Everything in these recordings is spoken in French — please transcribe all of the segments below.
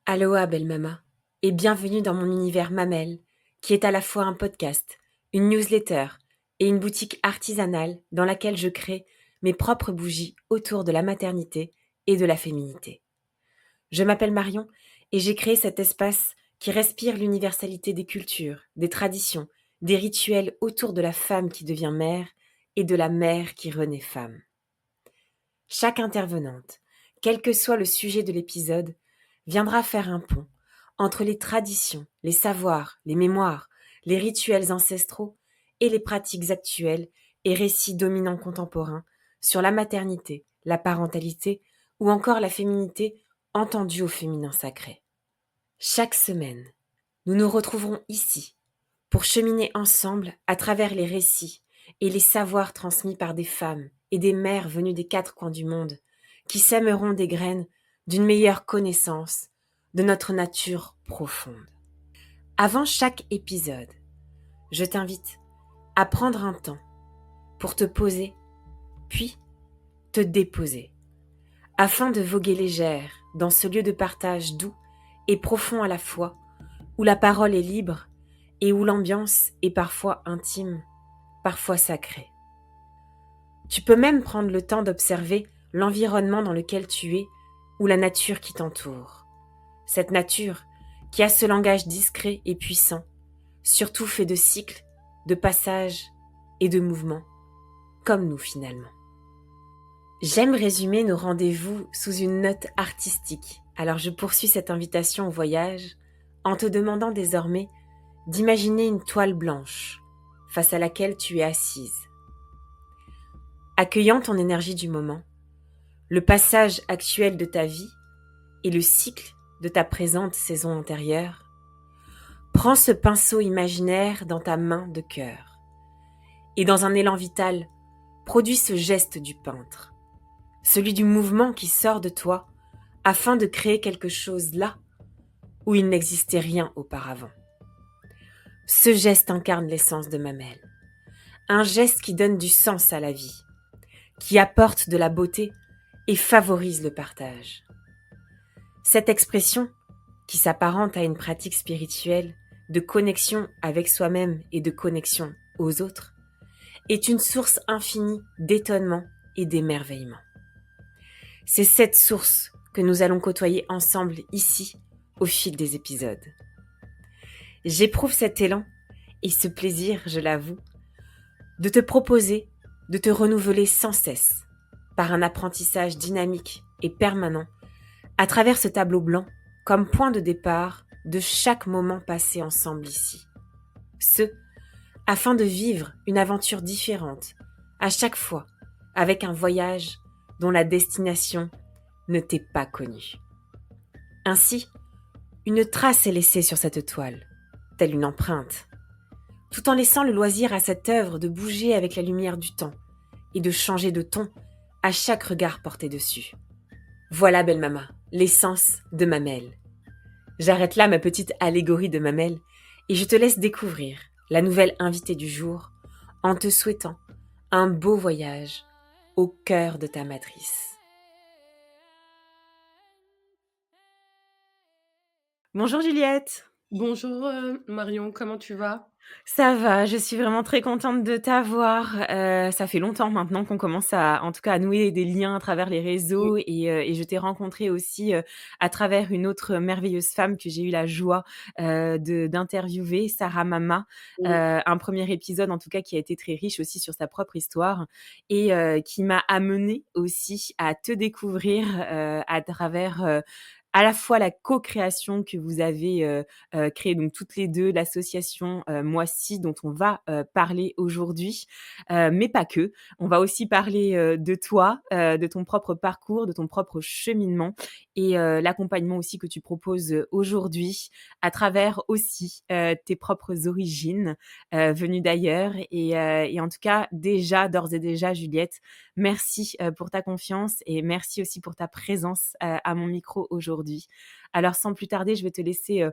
Aloha belle mama, et bienvenue dans mon univers Mamelle, qui est à la fois un podcast, une newsletter et une boutique artisanale dans laquelle je crée mes propres bougies autour de la maternité et de la féminité. Je m'appelle Marion et j'ai créé cet espace qui respire l'universalité des cultures, des traditions, des rituels autour de la femme qui devient mère et de la mère qui renaît femme. Chaque intervenante, quel que soit le sujet de l'épisode, viendra faire un pont entre les traditions, les savoirs, les mémoires, les rituels ancestraux et les pratiques actuelles et récits dominants contemporains sur la maternité, la parentalité ou encore la féminité entendue au féminin sacré. Chaque semaine, nous nous retrouverons ici pour cheminer ensemble à travers les récits et les savoirs transmis par des femmes et des mères venues des quatre coins du monde qui sèmeront des graines d'une meilleure connaissance de notre nature profonde. Avant chaque épisode, je t'invite à prendre un temps pour te poser, puis te déposer, afin de voguer légère dans ce lieu de partage doux et profond à la fois, où la parole est libre et où l'ambiance est parfois intime, parfois sacrée. Tu peux même prendre le temps d'observer l'environnement dans lequel tu es ou la nature qui t'entoure. Cette nature qui a ce langage discret et puissant, surtout fait de cycles, de passages et de mouvements, comme nous finalement. J'aime résumer nos rendez-vous sous une note artistique, alors je poursuis cette invitation au voyage en te demandant désormais d'imaginer une toile blanche face à laquelle tu es assise. Accueillant ton énergie du moment, le passage actuel de ta vie et le cycle de ta présente saison antérieure, prends ce pinceau imaginaire dans ta main de cœur et dans un élan vital, produis ce geste du peintre, celui du mouvement qui sort de toi afin de créer quelque chose là où il n'existait rien auparavant. Ce geste incarne l'essence de Mamelle, un geste qui donne du sens à la vie, qui apporte de la beauté et favorise le partage. Cette expression, qui s'apparente à une pratique spirituelle de connexion avec soi-même et de connexion aux autres, est une source infinie d'étonnement et d'émerveillement. C'est cette source que nous allons côtoyer ensemble ici, au fil des épisodes. J'éprouve cet élan et ce plaisir, je l'avoue, de te proposer de te renouveler sans cesse par un apprentissage dynamique et permanent à travers ce tableau blanc comme point de départ de chaque moment passé ensemble ici. Ce, afin de vivre une aventure différente à chaque fois avec un voyage dont la destination ne t'est pas connue. Ainsi, une trace est laissée sur cette toile, telle une empreinte, tout en laissant le loisir à cette œuvre de bouger avec la lumière du temps et de changer de ton à chaque regard porté dessus. Voilà, belle mama, l'essence de Mamelle. J'arrête là ma petite allégorie de Mamelle et je te laisse découvrir la nouvelle invitée du jour en te souhaitant un beau voyage au cœur de ta matrice. Bonjour Juliette. Bonjour Marion, comment tu vas? Ça va, je suis vraiment très contente de t'avoir. Ça fait longtemps maintenant qu'on commence en tout cas, à nouer des liens à travers les réseaux et je t'ai rencontrée aussi, à travers une autre merveilleuse femme que j'ai eu la joie, d'interviewer, Sarah Mama. Un premier épisode en tout cas qui a été très riche aussi sur sa propre histoire et qui m'a amenée aussi à te découvrir, à travers, à la fois la co-création que vous avez, créée donc toutes les 2, l'association, Moi Si dont on va, parler aujourd'hui, mais pas que. On va aussi parler, de toi, de ton propre parcours, de ton propre cheminement et l'accompagnement aussi que tu proposes, aujourd'hui à travers aussi, tes propres origines, venues d'ailleurs et en tout cas déjà, d'ores et déjà Juliette, merci, pour ta confiance et merci aussi pour ta présence, à mon micro aujourd'hui. Alors sans plus tarder, je vais te laisser,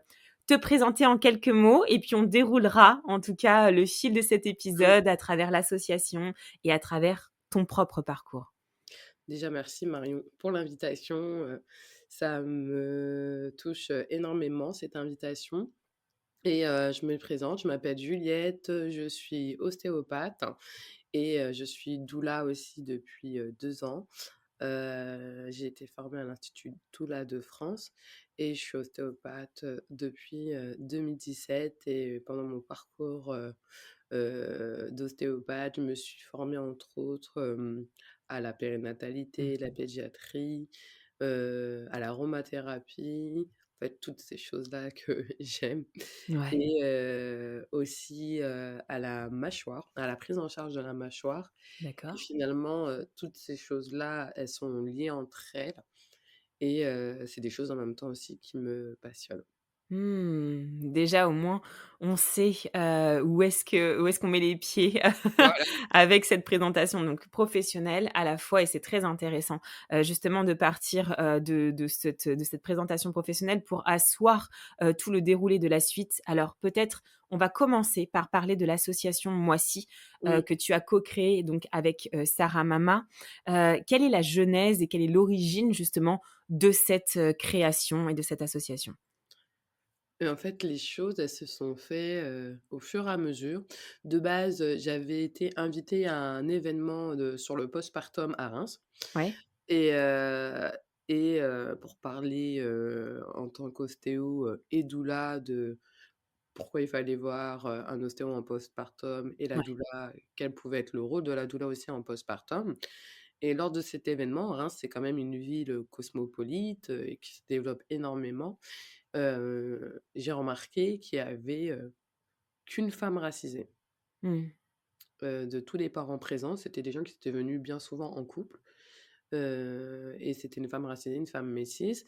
te présenter en quelques mots et puis on déroulera en tout cas le fil de cet Mmh. épisode à travers l'association et à travers ton propre parcours. Déjà merci Marion pour l'invitation, ça me touche, énormément cette invitation et je me présente, je m'appelle Juliette, je suis ostéopathe et je suis doula aussi depuis, 2 ans. J'ai été formée à l'Institut Doula de France et je suis ostéopathe, depuis, 2017 et pendant mon parcours, d'ostéopathe, je me suis formée entre autres, à la périnatalité, la Mmh. pédiatrie, à l'aromathérapie, en fait toutes ces choses-là que j'aime Ouais, et aussi, à la mâchoire, à la prise en charge de la mâchoire et d'accord. finalement, toutes ces choses-là, elles sont liées entre elles et c'est des choses en même temps aussi qui me passionnent. Déjà au moins on sait, où est-ce qu'on met les pieds Voilà. avec cette présentation donc professionnelle à la fois et c'est très intéressant, justement de partir, de cette présentation professionnelle pour asseoir, tout le déroulé de la suite. Alors peut-être on va commencer par parler de l'association Moissy, Mmh. que tu as co-créée donc avec, Sarah Mama. Quelle est la genèse et quelle est l'origine justement de cette, création et de cette association? Et en fait, les choses, elles se sont fait, au fur et à mesure. De base, j'avais été invitée à un événement sur le postpartum à Reims Ouais? et pour parler, en tant qu'ostéo, et doula de pourquoi il fallait voir, un ostéo en postpartum et la Ouais. doula, quel pouvait être le rôle de la doula aussi en postpartum et lors de cet événement, Reims, c'est quand même une ville, cosmopolite, et qui se développe énormément. J'ai remarqué qu'il y avait, qu'une femme racisée. Mmh. De tous les parents présents, c'était des gens qui étaient venus bien souvent en couple, et c'était une femme racisée, une femme métisse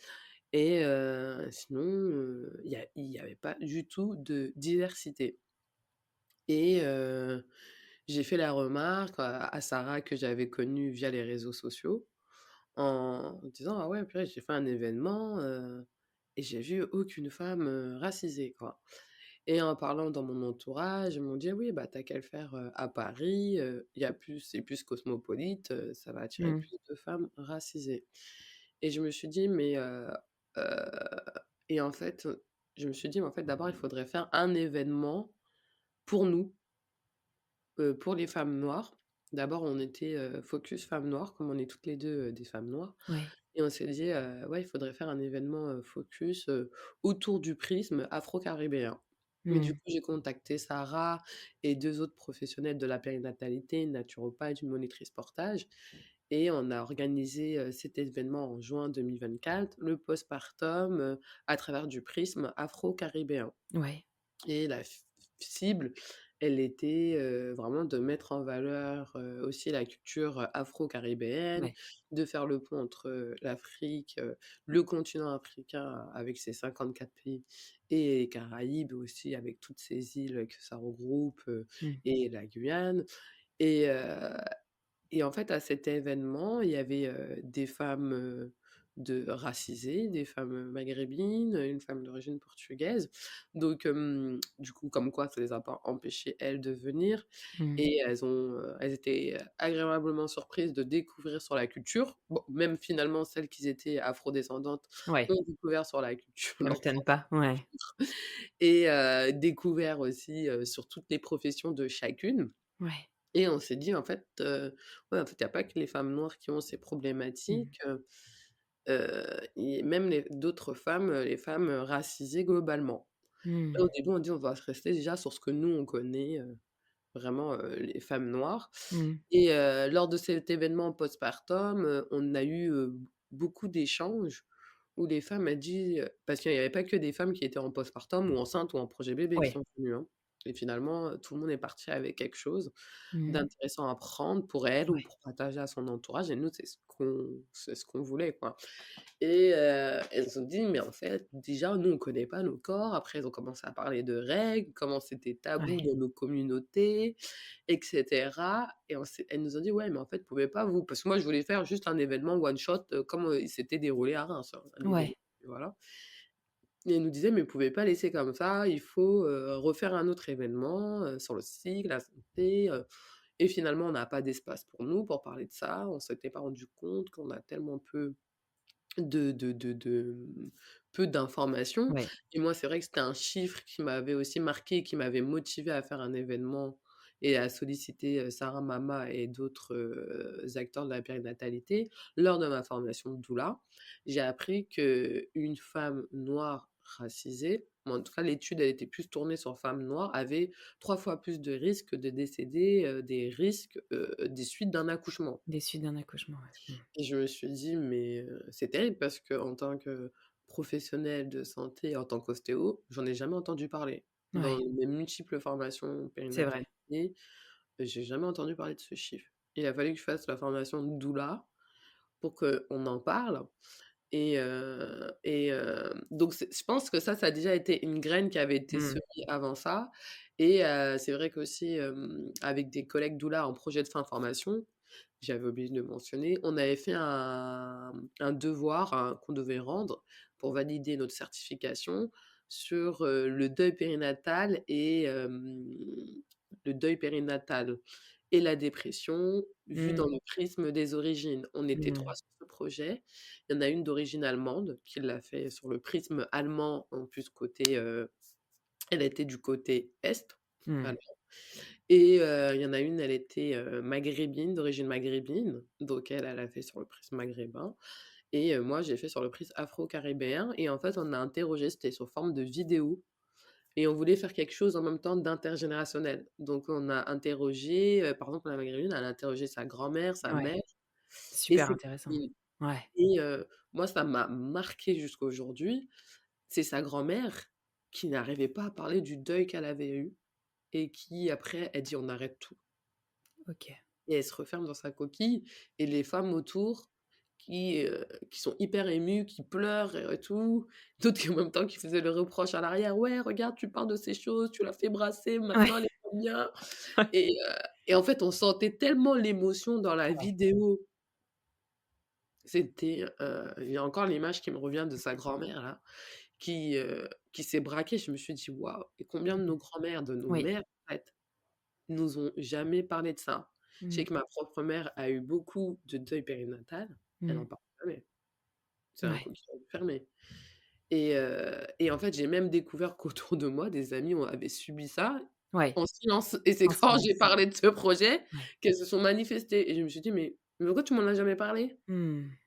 et sinon, il y avait pas du tout de diversité et j'ai fait la remarque à Sarah que j'avais connue via les réseaux sociaux en disant: «Ah ouais, purée, j'ai fait un événement, et j'ai vu aucune femme, racisée, quoi». Et en parlant dans mon entourage, ils m'ont dit: «Ah oui, bah, tu qu'à le faire, à Paris, il y a plus c'est plus cosmopolite, ça va attirer Mmh. plus de femmes racisées». Et je me suis dit: «Mais» heu et en fait, je me suis dit: «Mais en fait, d'abord, il faudrait faire un événement pour nous, pour les femmes noires». D'abord, on était, focus femmes noires, comme on est toutes les 2 des femmes noires Ouais. et on s'est dit: «Ouais, il faudrait faire un événement, focus, autour du prisme afro-caribéen». Et du Mmh. coup, j'ai contacté Sarah et 2 autres professionnels de la périnatalité, une naturopathe, une monitrice portage et on a organisé, cet événement en juin 2024, le postpartum, à travers du prisme afro-caribéen. Ouais. Et la cible, elle était, vraiment de mettre en valeur, aussi la culture, afro-caribéenne, Ouais. de faire le pont entre, l'Afrique, le continent africain avec ses 54 pays et les Caraïbes aussi avec toutes ces îles que ça regroupe, Mmh. et la Guyane et et en fait, à cet événement, il y avait, des femmes, racisées, des femmes, maghrébines, une femme d'origine portugaise. Donc du coup, comme quoi ça les a pas empêchées, elles, de venir Mmh. et elles étaient, agréablement surprises de découvrir sur la culture. Bon, même finalement celles qui étaient afrodescendantes Ouais, ont découvert sur la culture ça leur m'étonne propre pas. Ouais. culture et découvert aussi, sur toutes les professions de chacune. Ouais. Et on s'est dit en fait, ouais, en fait, il y a pas que les femmes noires qui ont ces Mmh. problématiques, et même les d'autres femmes, les femmes, racisées globalement. Et au Mmh. début, on dit: «On va se rester déjà sur ce que nous on connaît, vraiment, les femmes noires» Mmh. et lors de cet événement postpartum, on a eu, beaucoup d'échanges où les femmes, elles disent, parce qu'il y avait pas que des femmes qui étaient en postpartum ou enceintes ou en projet bébé qui Ouais. sont venues, hein, et finalement, tout le monde est parti avec quelque chose Mmh. d'intéressant à prendre pour elle ou Ouais. pour partager à son entourage et nous, c'est ce qu'on voulait, quoi. Elles ont dit: «Mais en fait, déjà, nous, on connaît pas nos corps». Après, elles ont commencé à parler de règles, comment c'était tabou Ouais. dans nos communautés et cetera et elles nous ont dit: «Ouais, mais en fait, vous pouvez pas vous» parce que moi, je voulais faire juste un événement one shot, comme, il s'était déroulé à Reims, hein, un événement, Ouais. voilà et elles nous disaient: «Mais vous pouvez pas laisser comme ça, il faut, refaire un autre événement, sur le cycle, la santé», et finalement, on n'a pas d'espace pour nous, pour parler de ça. On s'était pas rendu compte qu'on a tellement peu d'informations Ouais. et moi, c'est vrai que c'était un chiffre qui m'avait aussi marqué, qui m'avait motivée à faire un événement et à solliciter, Sarah Mama et d'autres, acteurs de la périnatalité. Lors de ma formation de doula, j'ai appris qu'une femme noire racisée, ou en tout cas l'étude elle était plus tournée sur femmes noires, avait 3 fois plus de risques de décéder, des risques, des suites d'un accouchement. Des suites d'un accouchement, ouais. Et je me suis dit: «Mais, c'est terrible» parce qu'en tant que professionnelle de santé, en tant qu'ostéo, j'en ai jamais entendu parler. Dans Ouais, mes multiples formations c'est vrai. périnatalité, j'ai jamais entendu parler de ce chiffre. Il a fallu que je fasse la formation de doula pour qu'on en parle donc je pense que ça a déjà été une graine qui avait été Mmh. semée avant ça et c'est vrai qu'aussi, avec des collègues doula en projet de fin de formation, j'avais oublié de le mentionner, on avait fait un devoir, qu'on devait rendre pour valider notre certification sur, le deuil périnatal le deuil périnatal et la dépression vu Mmh. dans le prisme des origines. On était 3 Mmh. sur ce projet. Il y en a une d'origine allemande qui l'a fait sur le prisme allemand, en plus côté, elle était du côté est, Mmh. allemand il y en a une, elle était, maghrébine, d'origine maghrébine, donc elle a fait sur le prisme maghrébin moi j'ai fait sur le prisme afro-caribéen et en fait on a interrogé, c'était sous forme de vidéo et on voulait faire quelque chose en même temps d'intergénérationnel. Donc on a interrogé, par exemple la maghrébine, elle a interrogé sa grand-mère, sa Ouais, mère et super ses intéressant. copines Ouais. moi ça m'a marquée jusqu'à aujourd'hui. C'est sa grand-mère qui n'arrivait pas à parler du deuil qu'elle avait eu et qui après, elle dit: «On arrête tout» OK. et elle se referme dans sa coquille et les femmes autour qui sont hyper émues, qui pleurent et tout, d'autres qui en même temps qui faisaient le reproche à l'arrière: «Ouais, regarde, tu parles de ces choses, tu l'as fait brasser, Ouais. maintenant elle est pas bien» Ouais. et en fait, on sentait tellement l'émotion dans la Ouais. vidéo. Il y a encore l'image qui me revient de sa grand-mère là, qui s'est braquée. Je me suis dit: «Waouh» et combien de nos grand-mères, de nos Oui. mères, en fait, nous ont jamais parlé de ça. Je sais Mmh. que ma propre mère a eu beaucoup de deuil périnatal, elle en Mmh. parle jamais. C'est un Ouais. coquillage fermé en fait, j'ai même découvert qu'autour de moi, des amis avaient subi ça Ouais, en silence et c'est en quand j'ai silence. parlé de ce projet Ouais. qu'elles se sont manifestées et je me suis dit: «Mais pourquoi tu m'en as jamais parlé? Mmh.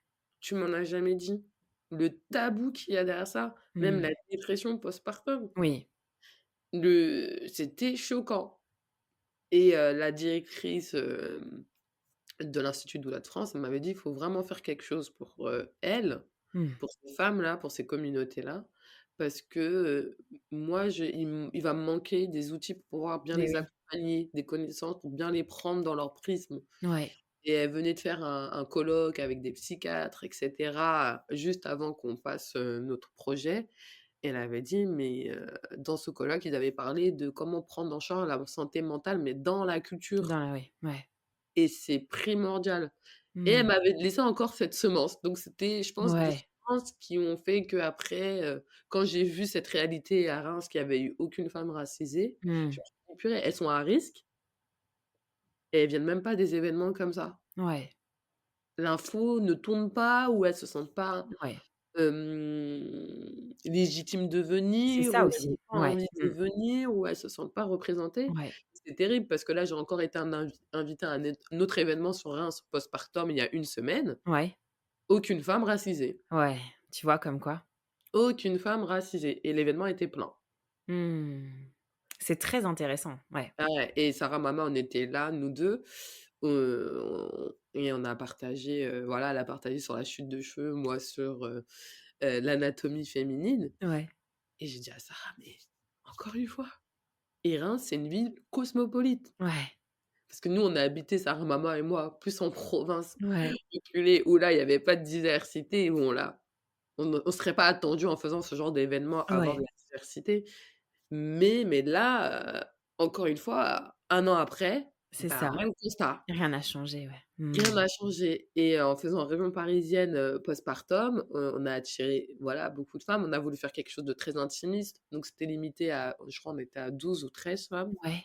Tu m'en as jamais dit». Le tabou qu'il y a derrière ça, même la Mmh. dépression postpartum, Oui. c'était choquant la directrice, de l'Institut Doula de France, elle m'avait dit: «Il faut vraiment faire quelque chose pour, elles, Mmh. pour ces femmes-là, pour ces communautés-là, parce que, moi il va me manquer des outils pour pouvoir bien Et les oui. accompagner, des connaissances pour bien les prendre dans leur prisme» Ouais. et elle venait de faire un colloque avec des psychiatres et cetera, juste avant qu'on fasse, notre projet. Elle avait dit: «Mais» dans ce colloque, ils avaient parlé de comment prendre en charge la santé mentale, mais dans la culture Dans la oui, ouais. et c'est primordial et elle Mmh. m'avait laissé encore cette semence. Donc c'était, je pense, des Ouais. semences qui ont fait qu'après, quand j'ai vu cette réalité à Reims, qu'il y avait eu aucune femme racisée, je Mmh. me suis dit: «Purée, elles sont à risque et elles viennent même pas des événements comme ça». Ouais. L'info ne tourne pas ou elles se sentent pas, Ouais. légitimes de C'est venir ça ou elles ont aussi. pas Ouais. envie de Mmh. venir ou elles se sentent pas représentées. Ouais. C'est terrible parce que là, j'ai encore été invitée à un autre événement sur Reims postpartum il y a une semaine. Ouais. Aucune femme racisée. Ouais. Tu vois comme quoi? Aucune femme racisée et l'événement était plein. Mmh. C'est très intéressant. Ouais. Ah ouais et Sarah Mama, on était là, nous 2 et on a partagé, voilà, elle a partagé sur la chute de cheveux, moi sur, l'anatomie féminine Ouais. et j'ai dit à Sarah: «Mais encore une fois, et Reims, c'est une ville cosmopolite». Ouais. Parce que nous, on a habité, Sarah, maman et moi, plus en province Ouais. reculée, où là, il y avait pas de diversité, où on serait pas attendu en faisant ce genre d'événement à avoir de Ouais. la diversité. Mais là, encore une fois, 1 an après, C'est bah, ça. même constat. Rien n'a changé, ouais. Rien Mmh. n'a changé et en faisant région parisienne, postpartum, on a attiré, voilà, beaucoup de femmes. On a voulu faire quelque chose de très intimiste, donc c'était limité à je crois on était à 12 ou 13 femmes. Ouais.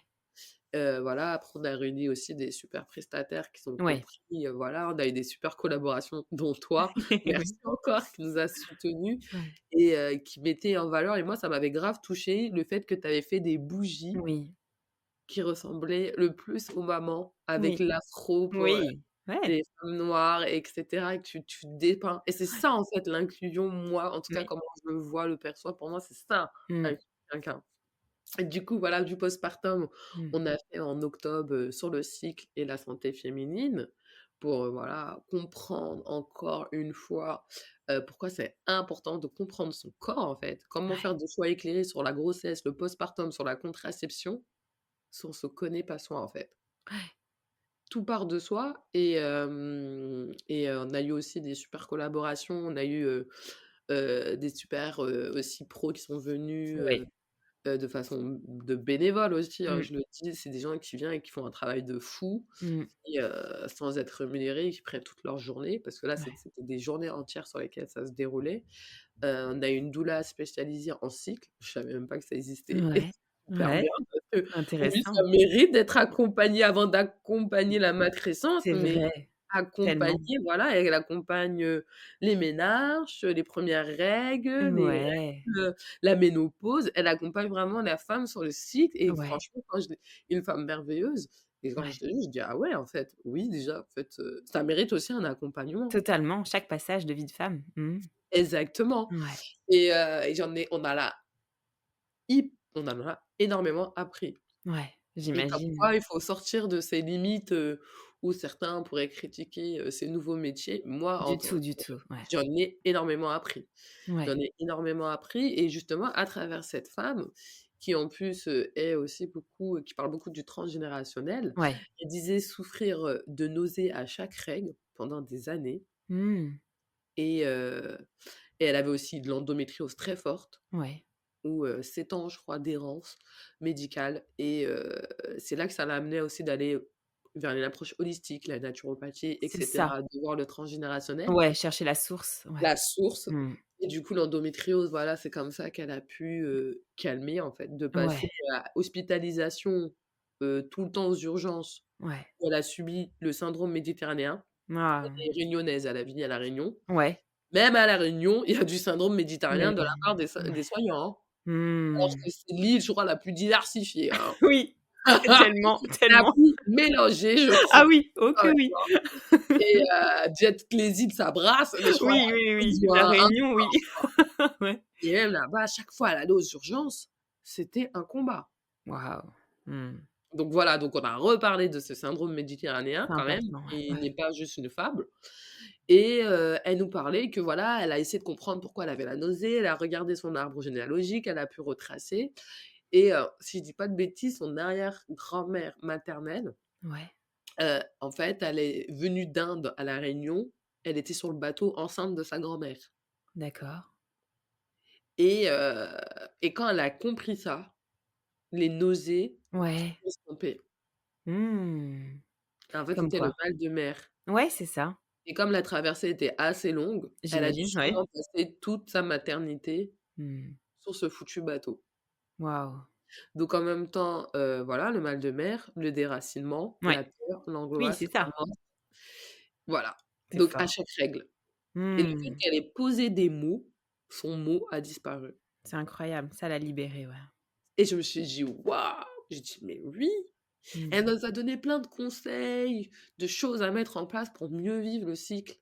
Voilà, après on a réuni aussi des super prestataires qui ont Ouais. compris, voilà, on a eu des super collaborations, dont toi. Merci Oui. encore, qui nous a soutenus Ouais. et qui mettaient en valeur et moi ça m'avait grave touchée, le fait que tu avais fait des bougies Oui. qui ressemblaient le plus aux mamans, avec Oui. l'afro pour, Oui. Ouais. les femmes noires et cetera et que tu dépeins et c'est ça, en fait, l'inclusion, moi, en tout cas, Oui. comment je le vois, le perçois, pour moi, c'est ça, Mmh. inclure quelqu'un et du coup, voilà, du postpartum, Mmh. on a fait en octobre, sur le cycle et la santé féminine pour, voilà, comprendre encore une fois, pourquoi c'est important de comprendre son corps, en fait. Comment Ouais. faire des choix éclairés sur la grossesse, le postpartum, sur la contraception, si on se connaît pas soi, en fait. Ouais. Tout part de soi et on a eu aussi des super collaborations. On a eu, des super, aussi pros qui sont venus, Ouais. de façon de bénévole aussi, hein, Mmh. je le dis, c'est des gens qui viennent et qui font un travail de fou Mmh. et sans être rémunérés, qui prennent toute leur journée parce que là, Ouais. c'était des journées entières sur lesquelles ça se déroulait. On a eu une doula spécialisée en cycle, je savais même pas que ça existait et Ouais. c'est super Ouais. bien parce que oui, ça Intéressant. mérite d'être accompagné avant d'accompagner la matrescence, C'est mais vrai. Tellement. accompagner, voilà, elle accompagne, les ménarches, les premières règles, les Ouais. la ménopause. Elle accompagne vraiment la femme sur le cycle et Ouais. franchement, quand je l'ai une femme merveilleuse et quand Ouais. je l'ai vue, je dis: «Ah ouais, en fait, oui, déjà, en fait, ça mérite aussi un accompagnement». Totalement, chaque passage de vie de femme. Mmh. Exactement Ouais. et on en a énormément appris Ouais. et comme J'imagine. quoi il faut sortir de ces limites, où certains pourraient critiquer, ces nouveaux métiers. Moi, Du tout, du tout. Ouais. j'en ai énormément appris. Ouais. J'en ai énormément appris et justement à travers cette femme qui en plus, est aussi beaucoup qui parle beaucoup du transgénérationnel, Ouais. elle disait souffrir, de nausées à chaque règle pendant des années Mmh. et heu et elle avait aussi de l'endométriose très forte Ouais. ou 7 ans je crois d'errance médicale et c'est là que ça l'a amenée aussi d'aller vers une approche holistique, la naturopathie et C'est ça. cetera, de voir le transgénérationnel, Ouais, chercher la source. Ouais. la source Mmh. et du coup l'endométriose, voilà, c'est comme ça qu'elle a pu, calmer en fait, de Ouais. passer à hospitalisation, tout le temps aux urgences, Ouais. où elle a subi le syndrome méditerranéen. Elle Ah. est réunionnaise, elle a vécu à La Réunion. Ouais. Même à La Réunion, il y a du syndrome Mais méditerranéen de la part ouais. des soignants, hein. Alors Mmh. que c'est l'île, je crois, la plus diversifiée, hein. Oui, tellement, La tellement. plus mélangée, je Ah crois. oui, oh Ouais que oui. et Jet les îles, ça brasse, mais je crois Oui, la oui, Réunion, oui. ils ont La un Réunion, oui. Ouais. et même là-bas, à chaque fois, elle allait aux urgences, c'était un combat. Waouh. Mmh. Donc voilà, donc on a reparlé de ce syndrome méditerranéen C'est quand même, important, ouais. qui Ouais. n'est pas juste une fable et elle nous parlait que voilà, elle a essayé de comprendre pourquoi elle avait la nausée, elle a regardé son arbre généalogique, elle a pu retracer et si je dis pas de bêtises, son arrière-grand-mère maternelle, Ouais. en fait, elle est venue d'Inde à La Réunion, elle était sur le bateau enceinte de sa grand-mère D'accord. et quand elle a compris ça, les nausées sont Ouais. estompées. Mmh. En fait, Comme c'était le quoi. mal de mer. Ouais, c'est ça. Et comme la traversée était assez longue, elle a dû J'imagine, ouais. justement passer toute sa maternité Mmh. sur ce foutu bateau. Waouh. Donc en même temps, voilà, le mal de mer, le déracinement, Ouais. la peur, Oui, l'angoisse, c'est la ça. mort, voilà. C'est Donc à fort. chaque règle et le fait Mmh. qu'elle ait posé des mots, son mot a disparu C'est incroyable, ça l'a libérée, ouais. et je me suis dit: «Waouh!» j'ai dit: «Mais oui!» Mmh. Elle nous a donné plein de conseils, de choses à mettre en place pour mieux vivre le cycle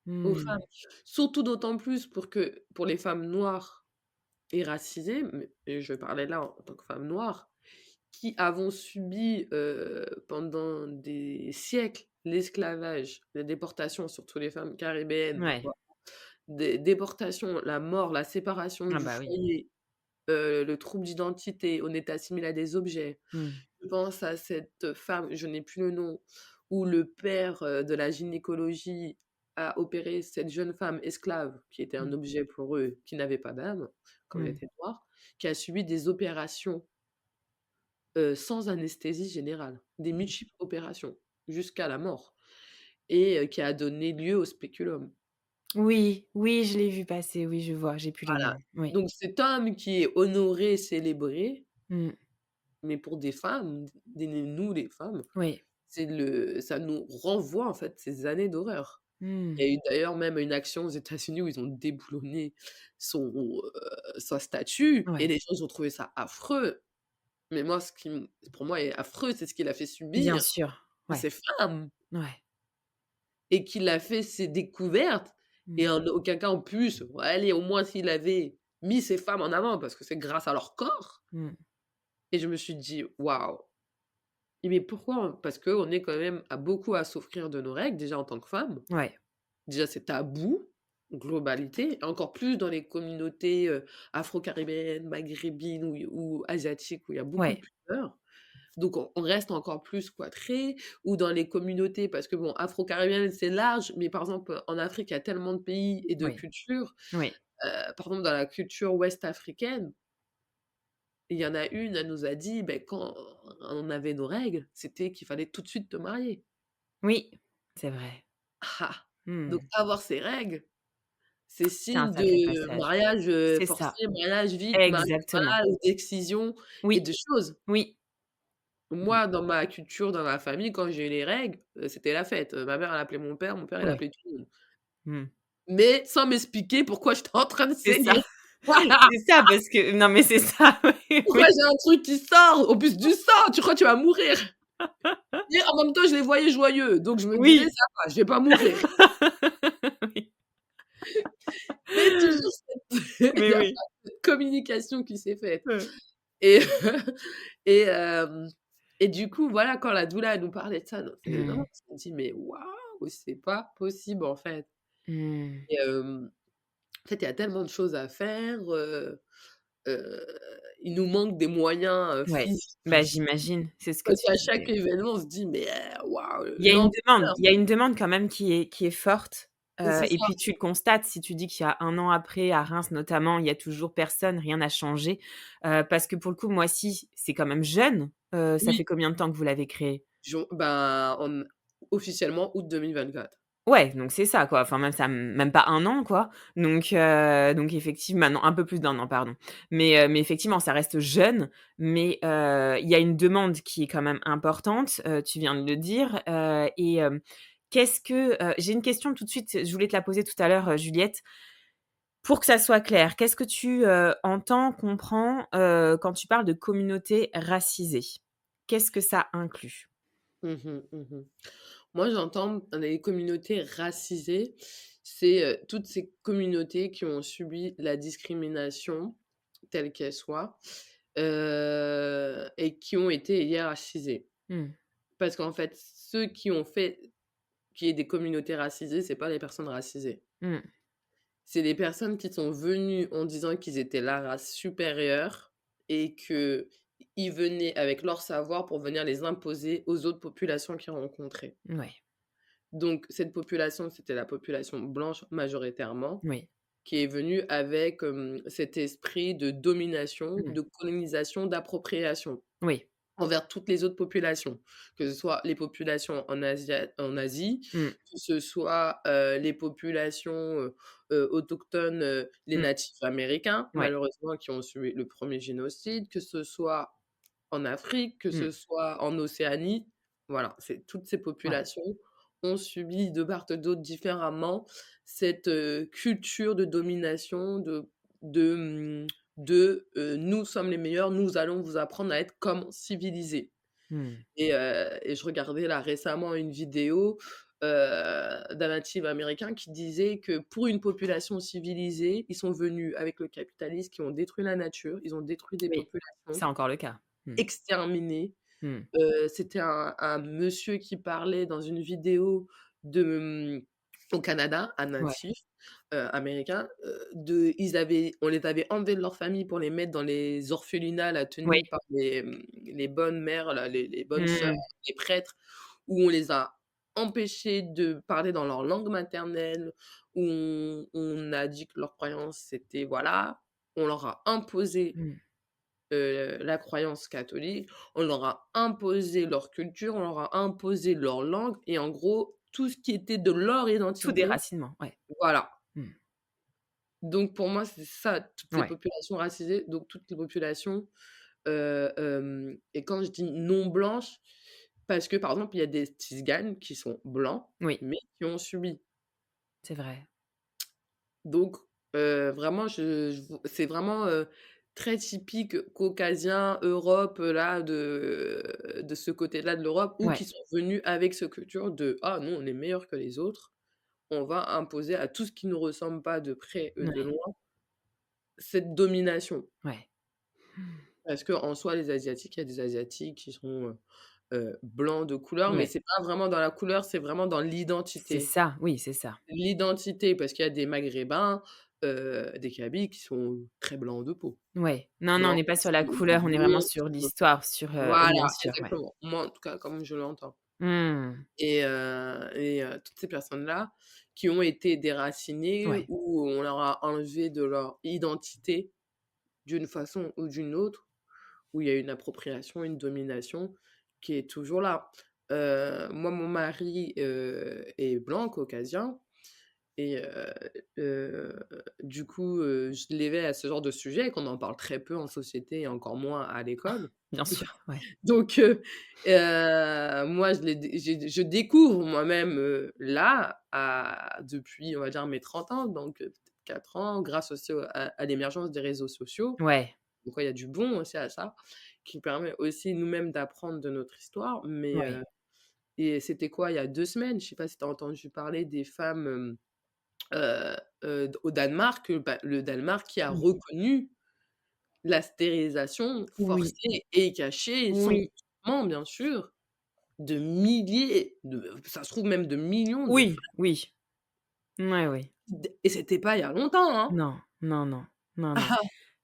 aux femmes. Mmh. Surtout d'autant plus pour les femmes noires et racisées, mais et je vais parler là en tant que femme noire, qui avons subi, pendant des siècles l'esclavage, la déportation, surtout les femmes caribéennes, Ouais. voilà, des déportations, la mort, la séparation Ah du bah oui. foyer, le trouble d'identité, on est assimilé à des objets. Mmh. Je pense à cette femme, je n'ai plus le nom, où le père, de la gynécologie a opéré cette jeune femme esclave, qui était un Mmh. objet pour eux, qui n'avait pas d'âme, comme elle Mmh. était noire, qui a subi des opérations, sans anesthésie générale, des multiples opérations, jusqu'à la mort et qui a donné lieu au spéculum. Oui, oui, je l'ai vu passer, oui, je vois, j'ai plus le Voilà, nom. Oui. donc cet homme qui est honoré, célébré, Mmh. mais pour des femmes, nous les femmes, Oui. ça nous renvoie en fait ces années d'horreur. Mmh. Il y a eu d'ailleurs même une action aux États-Unis où ils ont déboulonné son, sa statue et Ouais. les gens ils ont trouvé ça affreux. Mais moi ce qui pour moi est affreux, c'est ce qu'il a fait Bien subir sûr. à Ouais. ces femmes Ouais. et qu'il a fait ces découvertes Mmh. et en aucun cas en plus, ouais, allez au moins s'il avait mis ces femmes en avant parce que c'est grâce à leur corps Mmh. et je me suis dit: «Waouh!» Mais pourquoi? Parce qu'on est quand même à beaucoup à souffrir de nos règles, déjà en tant que femme. Ouais. Déjà, c'est tabou, globalité, et encore plus dans les communautés, afro-caribéennes, maghrébines ou asiatiques où il y a beaucoup de Ouais. pudeur. Donc on reste encore plus cloîtrés ou dans les communautés parce que bon, afro-caribéenne, c'est large, mais par exemple, en Afrique, il y a tellement de pays et de Oui. cultures. Oui. Par exemple, dans la culture ouest africaine, il y en a une, elle nous a dit, beh, quand on avait nos règles, c'était qu'il fallait tout de suite te marier. Oui, c'est vrai. Ah! Donc Mmh. avoir ses règles, c'est C'est un signe sacré de passage. mariage, C'est ça. forcé, mariage vite, mariage Exactement. voilà, ou d'excision et Oui. de choses. Oui. Mmh. Moi, dans ma culture, dans ma famille, quand j'ai eu les règles, c'était la fête. Ma mère, elle appelait mon père, il Ouais. appelait tout le monde. Mmh. Mais sans m'expliquer pourquoi j'étais en train de C'est ça. saigner. Voilà! C'est ça parce que non mais c'est ça, oui, Pourquoi oui. j'ai un truc qui sort? En plus du sang, tu crois que tu vas mourir? Et en même temps, je les voyais joyeux, donc je me disais: Oui. «Ça va, je vais pas mourir». Oui. Mais toujours il y Mais a oui. pas cette communication qui s'est faite. Heu, Et et et du coup, voilà, quand la doula elle nous parlait de ça, non, mmh. on s'est dit: «Mais waouh, c'est pas possible, en fait» Mmh. et en fait, il y a tellement de choses à faire, heu, il nous manque des moyens, Ouais. physiques Bah, j'imagine, c'est ce que parce tu qu'à chaque disais. événement, on se dit: «Mais waouh, Il y a une demande l'ampleur». il y a une demande quand même qui est forte, C'est et ça. puis tu le constates si tu dis qu'il y a 1 an après, à Reims notamment, il y a toujours personne, rien n'a changé, parce que pour le coup, Moissy, c'est quand même jeune, ça Oui, fait combien de temps que vous l'avez créé? ben, officiellement août 2024. Ouais, donc c'est ça, quoi, enfin même ça même pas 1 an, quoi, donc effectivement non, un peu plus d'1 an, pardon, mais effectivement, ça reste jeune, mais il y a une demande qui est quand même importante, tu viens de le dire, et qu'est-ce que j'ai une question tout de suite, je voulais te la poser tout à l'heure, Juliette. Pour que ça soit clair, qu'est-ce que tu, entends, comprends, quand tu parles de communauté racisée? Qu'est-ce que ça inclut? Mmh mh, mmh. Moi, j'entends les communautés racisées, c'est, toutes ces communautés qui ont subi la discrimination, telle qu'elle soit, et qui ont été hiérarchisées. Mmh. Parce qu'en fait, ceux qui ont fait qu'il y ait des communautés racisées, c'est pas les personnes racisées. Mmh. C'est des personnes qui sont venues en disant qu'ils étaient la race supérieure et qu'ils venaient avec leur savoir pour venir les imposer aux autres populations qu'ils rencontraient. Ouais. Donc cette population, c'était la population blanche majoritairement, Oui. qui est venue avec, cet esprit de domination, Mmh. de colonisation, d'appropriation Oui. envers toutes les autres populations. Que ce soit les populations en Asie, Mmh. que ce soit, les populations, autochtones, les Mmh. natifs américains, Ouais. malheureusement qui ont subi le premier génocide, que ce soit en Afrique, que Mmh. ce soit en Océanie. Voilà, c'est toutes ces Ouais. populations ont subi de part et d'autre différemment cette, culture de domination, de, «Nous sommes les meilleurs, nous allons vous apprendre à être comme civilisés» Mmh. et je regardais là récemment une vidéo, d'un natif américain qui disait que pour une population civilisée, ils sont venus avec le capitalisme, qui ont détruit la nature, ils ont détruit des Oui, populations, c'est encore le cas. Mmh. exterminé. Mmh. C'était un monsieur qui parlait dans une vidéo de, au Canada, un Ouais. natif. américains, on les avait enlevés de leur famille pour les mettre dans les orphelinats là, Oui. tenus par les bonnes mères là, les bonnes sœurs, Mmh. les prêtres, où on les a empêchés de parler dans leur langue maternelle, où on a dit que leur croyance c'était voilà, on leur a imposé, Mmh. la croyance catholique, on leur a imposé leur culture, on leur a imposé leur langue et en gros, tout ce qui était de leur Tout identité, déracinement, ouais. voilà. Mmh. Donc pour moi, c'est ça, toutes les Ouais. populations racisées, donc toutes les populations, et quand je dis non blanches, parce que, par exemple, il y a des Tziganes qui sont blancs, Oui, mais qui ont subi. c'est vrai. Donc vraiment, je vo c'est vraiment, très typique caucasien, Europe, là, de ce côté-là de l'Europe, ou Ouais, qui sont venus avec ce culture de: «Ah nous, on est meilleurs que les autres, on va imposer à tout ce qui nous ressemble pas de près, de ouais, loin, cette domination». ouais. Parce qu'en soi, les asiatiques, il y a des asiatiques qui sont, blancs de couleur, mais Ouais, c'est pas vraiment dans la couleur, c'est vraiment dans c'est l'identité. ça, oui, c'est ça. L'identité, parce qu'il y a des maghrébins, des kabyles qui sont très blancs de peau. Ouais. Non, non, on Blancs, n'est pas sur la qui couleur, on est vraiment bleu, sur qui sont l'histoire, sur, oui, bien voilà, sûr, ouais. exactement. Moi, en tout cas, comme je l'entends. Mmh. Toutes ces personnes-là qui ont été déracinées, Ouais, ou on leur a enlevé de leur identité d'une façon ou d'une autre, où il y a une appropriation, une domination qui est toujours là. Moi, mon mari, est blanc, caucasien, et heu, du coup, je l'éveille à ce genre de sujet et qu'on en parle très peu en société et encore moins à l'école. bien sûr, ouais. Donc moi, je découvre moi-même, là, depuis, on va dire, mes 30 ans, donc peut-être 4 ans, grâce aussi à l'émergence des réseaux sociaux. Ouais, Donc ouais, il y a du bon aussi à ça, qui permet aussi nous-mêmes d'apprendre de notre histoire, mais ouais. et c'était quoi? Il y a 2 semaines, je sais pas si tu as entendu parler des femmes, au Danemark, le Danemark qui a Mmh. reconnu la stérilisation Oui, forcée et cachée, sans oui, consentement bien sûr, de milliers, ça se trouve même de millions de oui, femmes, oui. Ouais, oui. et c'était pas il y a longtemps, hein. Non, non, non, non, non.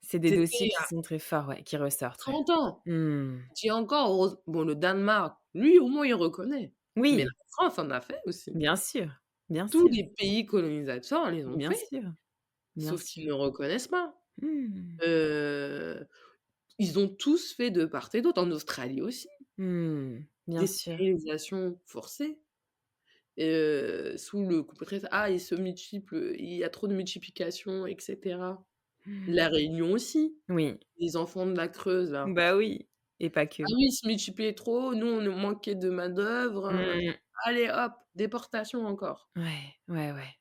C'est des C'était dossiers il y qui a sont très forts, ouais, qui ressortent, ouais. 30 ans. Mmh. Je dis encore bon, le Danemark, lui au moins il reconnaît, mais la Oui, France en a fait aussi. bien sûr, bien Tous sûr, les pays colonisateurs les ont bien fait, sûr, bien sauf qu'ils sûr. ne reconnaissent pas. Mmh. Heu, Ils ont tous fait de part et d'autre, en Australie aussi, Mmh. Bien des sûr. stérilisations forcées, sous le coup prétexte: «Ah, il y a trop de multiplication et cetera». Mmh. La Réunion aussi, Oui, les enfants de la Creuse là. bah, oui et pas que. «Ah oui, ils se multipliaient trop, nous on nous manquait de main-d'œuvre, Mmh. allez hop, déportation encore». Ouais, ouais, ouais.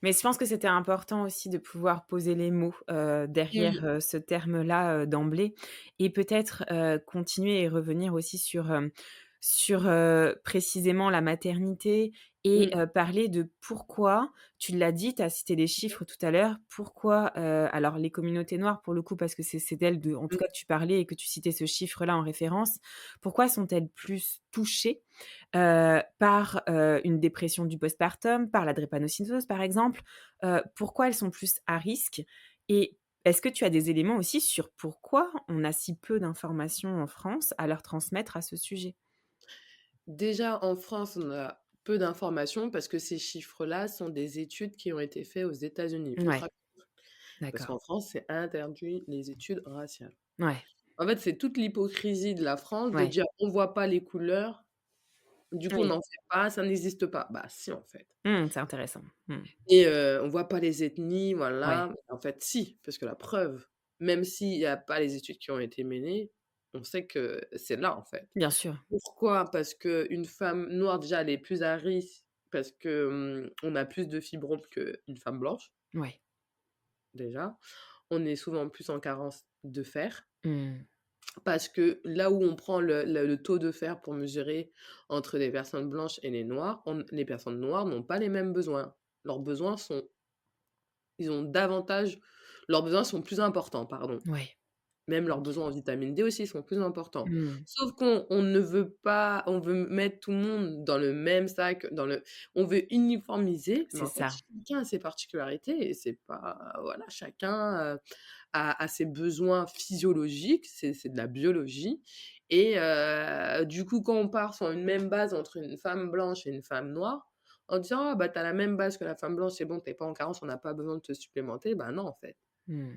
Mais je pense que c'était important aussi de pouvoir poser les mots, derrière, Oui, ce terme-là, d'emblée et peut-être, continuer et revenir aussi sur, sur, précisément la maternité et mmh, parler de pourquoi, tu l'as dit, tu as cité des chiffres tout à l'heure, pourquoi, alors les communautés noires pour le coup parce que c'est d'elles de en tout mmh, cas que tu parlais et que tu citais ce chiffre-là en référence. Pourquoi sont-elles plus touchées par, une dépression du postpartum, par la drépanocytose, par exemple. Pourquoi elles sont plus à risque? Et est-ce que tu as des éléments aussi sur pourquoi on a si peu d'informations en France à leur transmettre à ce sujet? déjà en France, on a peu d'informations parce que ces chiffres-là sont des études qui ont été faites aux États-Unis, Ouais, parce d'accord. qu'en France, c'est interdit les études raciales. Ouais, En fait, c'est toute l'hypocrisie de la France de ouais. dire: «On voit pas les couleurs, du coup on Oui. n'en fait pas, ça n'existe pas». Bah si, en fait, Mmh, c'est intéressant. Mmh. et on voit pas les ethnies, Ouais, voilà. En fait si, parce que la preuve, même s'il y a pas les études qui ont été menées, on sait que c'est là, en fait. bien sûr. Pourquoi? Parce qu'une femme noire, déjà, elle est plus à risque parce que, on a plus de fibromes qu'une femme blanche, Ouais. déjà. On est souvent plus en carence de fer, Mmh. parce que là où on prend le taux de fer pour mesurer entre les personnes blanches et les personnes noires n'ont pas les mêmes besoins. Leurs besoins sont ils ont davantage leurs besoins sont plus importants, pardon. Ouais. Même leurs OK. besoins en vitamine D aussi sont plus importants. Mmh. Sauf qu'on ne veut pas on veut mettre tout le monde dans le même sac, on veut uniformiser, mais C'est en fait, ça. chacun a ses particularités et c'est pas voilà, chacun, a ses besoins physiologiques, c'est de la biologie et du coup, quand on part sur une même base entre une femme blanche et une femme noire, en disant: «Ah bah, tu as la même base que la femme blanche, c'est bon, tu es pas en carence, on n'a pas besoin de te supplémenter», bah non, en fait. Mmh.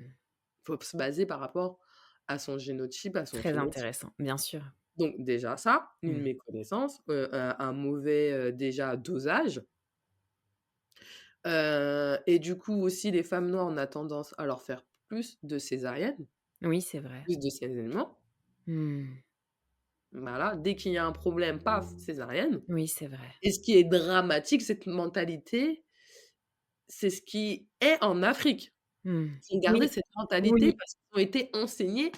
Faut se baser par rapport à son génotype, à son Très phénotype. intéressant, bien sûr. Donc déjà ça, une Mmh. méconnaissance, un mauvais, déjà dosage, et du coup aussi les femmes noires, on a tendance à leur faire plus de césariennes, Oui, c'est vrai. plus de saisonnement. Mmh. Voilà, dès qu'il y a un problème, paf, césarienne. Oui, c'est vrai. Et ce qui est dramatique, cette mentalité, c'est ce qui est en Afrique. Mmh. Ils ont gardé Oui, cette mentalité oui, parce qu'ils ont été enseignés,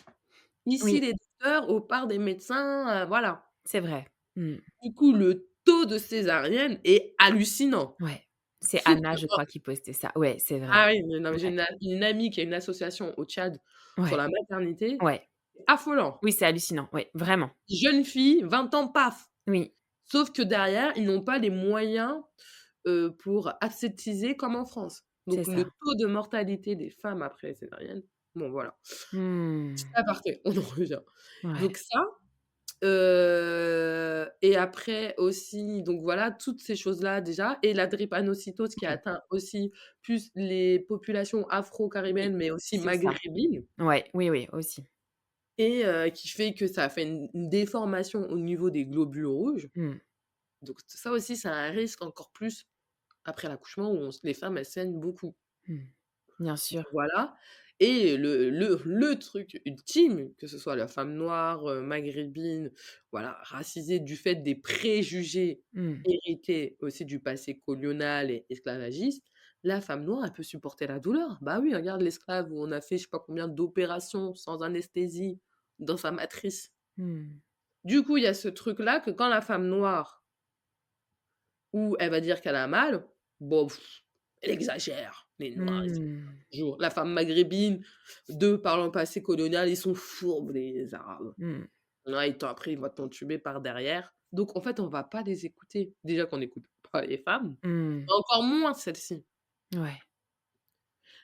ici oui, les docteurs, au par des médecins, voilà. c'est vrai. Mmh. Du coup, le taux de césarienne est hallucinant. Ouais. C'est Anna, je crois, qui postait ça. Ouais, c'est vrai. Ah oui, mais non, mais j'ai Ouais. une amie qui a une association au Tchad sur Ouais, la maternité, ouais. affolant. Oui, c'est hallucinant. Ouais, vraiment. Jeune fille, 20 ans, paf! Oui, Sauf que derrière, ils n'ont pas les moyens, pour aseptiser comme en France. c'est Donc le ça. taux de mortalité des femmes après césarienne, bon voilà. Mmh. Petit aparté, on en revient. Ouais. Donc ça, et après aussi, donc voilà, toutes ces choses-là déjà et la drépanocytose qui a Mmh. atteint aussi plus les populations Oui, afro-caribéennes, mais aussi c'est ça. maghrébines Ouais, oui, oui, aussi. et qui fait que ça a fait une déformation au niveau des globules rouges. Mmh. Donc ça aussi, c'est un risque encore plus après l'accouchement où les femmes, elles saignent beaucoup. Mmh. Bien sûr. Voilà et le truc ultime, que ce soit la femme noire, maghrébine, voilà, racisée du fait des préjugés Mmh. hérités aussi du passé colonial et esclavagiste, la femme noire, elle peut supporter la douleur. Bah oui, regarde l'esclave où on a fait je sais pas combien d'opérations sans anesthésie dans sa matrice. Mmh. Du coup, il y a ce truc-là que quand la femme noire où elle va dire qu'elle a mal, bon, elle exagère. Les noirs, ils Mmh. toujours. La femme maghrébine, de par le passé colonial, ils sont fourbes les arabes. Mmh. Ouais, après, ils vont t'entuber par derrière. Donc en fait, on va pas les écouter. Déjà qu'on n'écoute pas les femmes, Mmh. encore moins celles-ci. Ouais.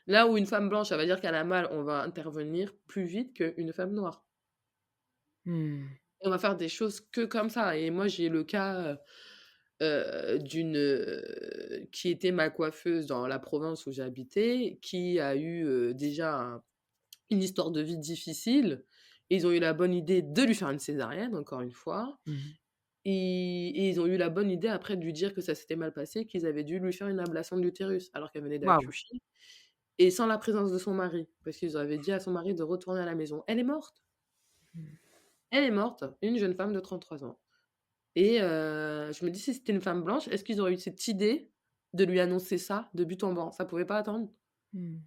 Là où une femme blanche, elle va dire qu'elle a mal, on va intervenir plus vite qu'une femme noire. Mmh. Et on va faire des choses que comme ça et moi, j'ai le cas, d'une, qui était ma coiffeuse dans la province où j'habitais, qui a eu, déjà une histoire de vie difficile. Ils ont eu la bonne idée de lui faire une césarienne, encore une fois Mmh. et ils ont eu la bonne idée après de lui dire que ça s'était mal passé, qu'ils avaient dû lui faire une ablation de l'utérus alors qu'elle venait Waouh! d'accoucher et sans la présence de son mari. Parce qu'ils avaient dit à son mari de retourner à la maison. Elle est morte. Mmh. Elle est morte, une jeune femme de 33 ans. Et je me dis: «Si c'était une femme blanche, est-ce qu'ils auraient eu cette idée de lui annoncer ça de but en blanc?» Ça pouvait pas attendre? Mmh.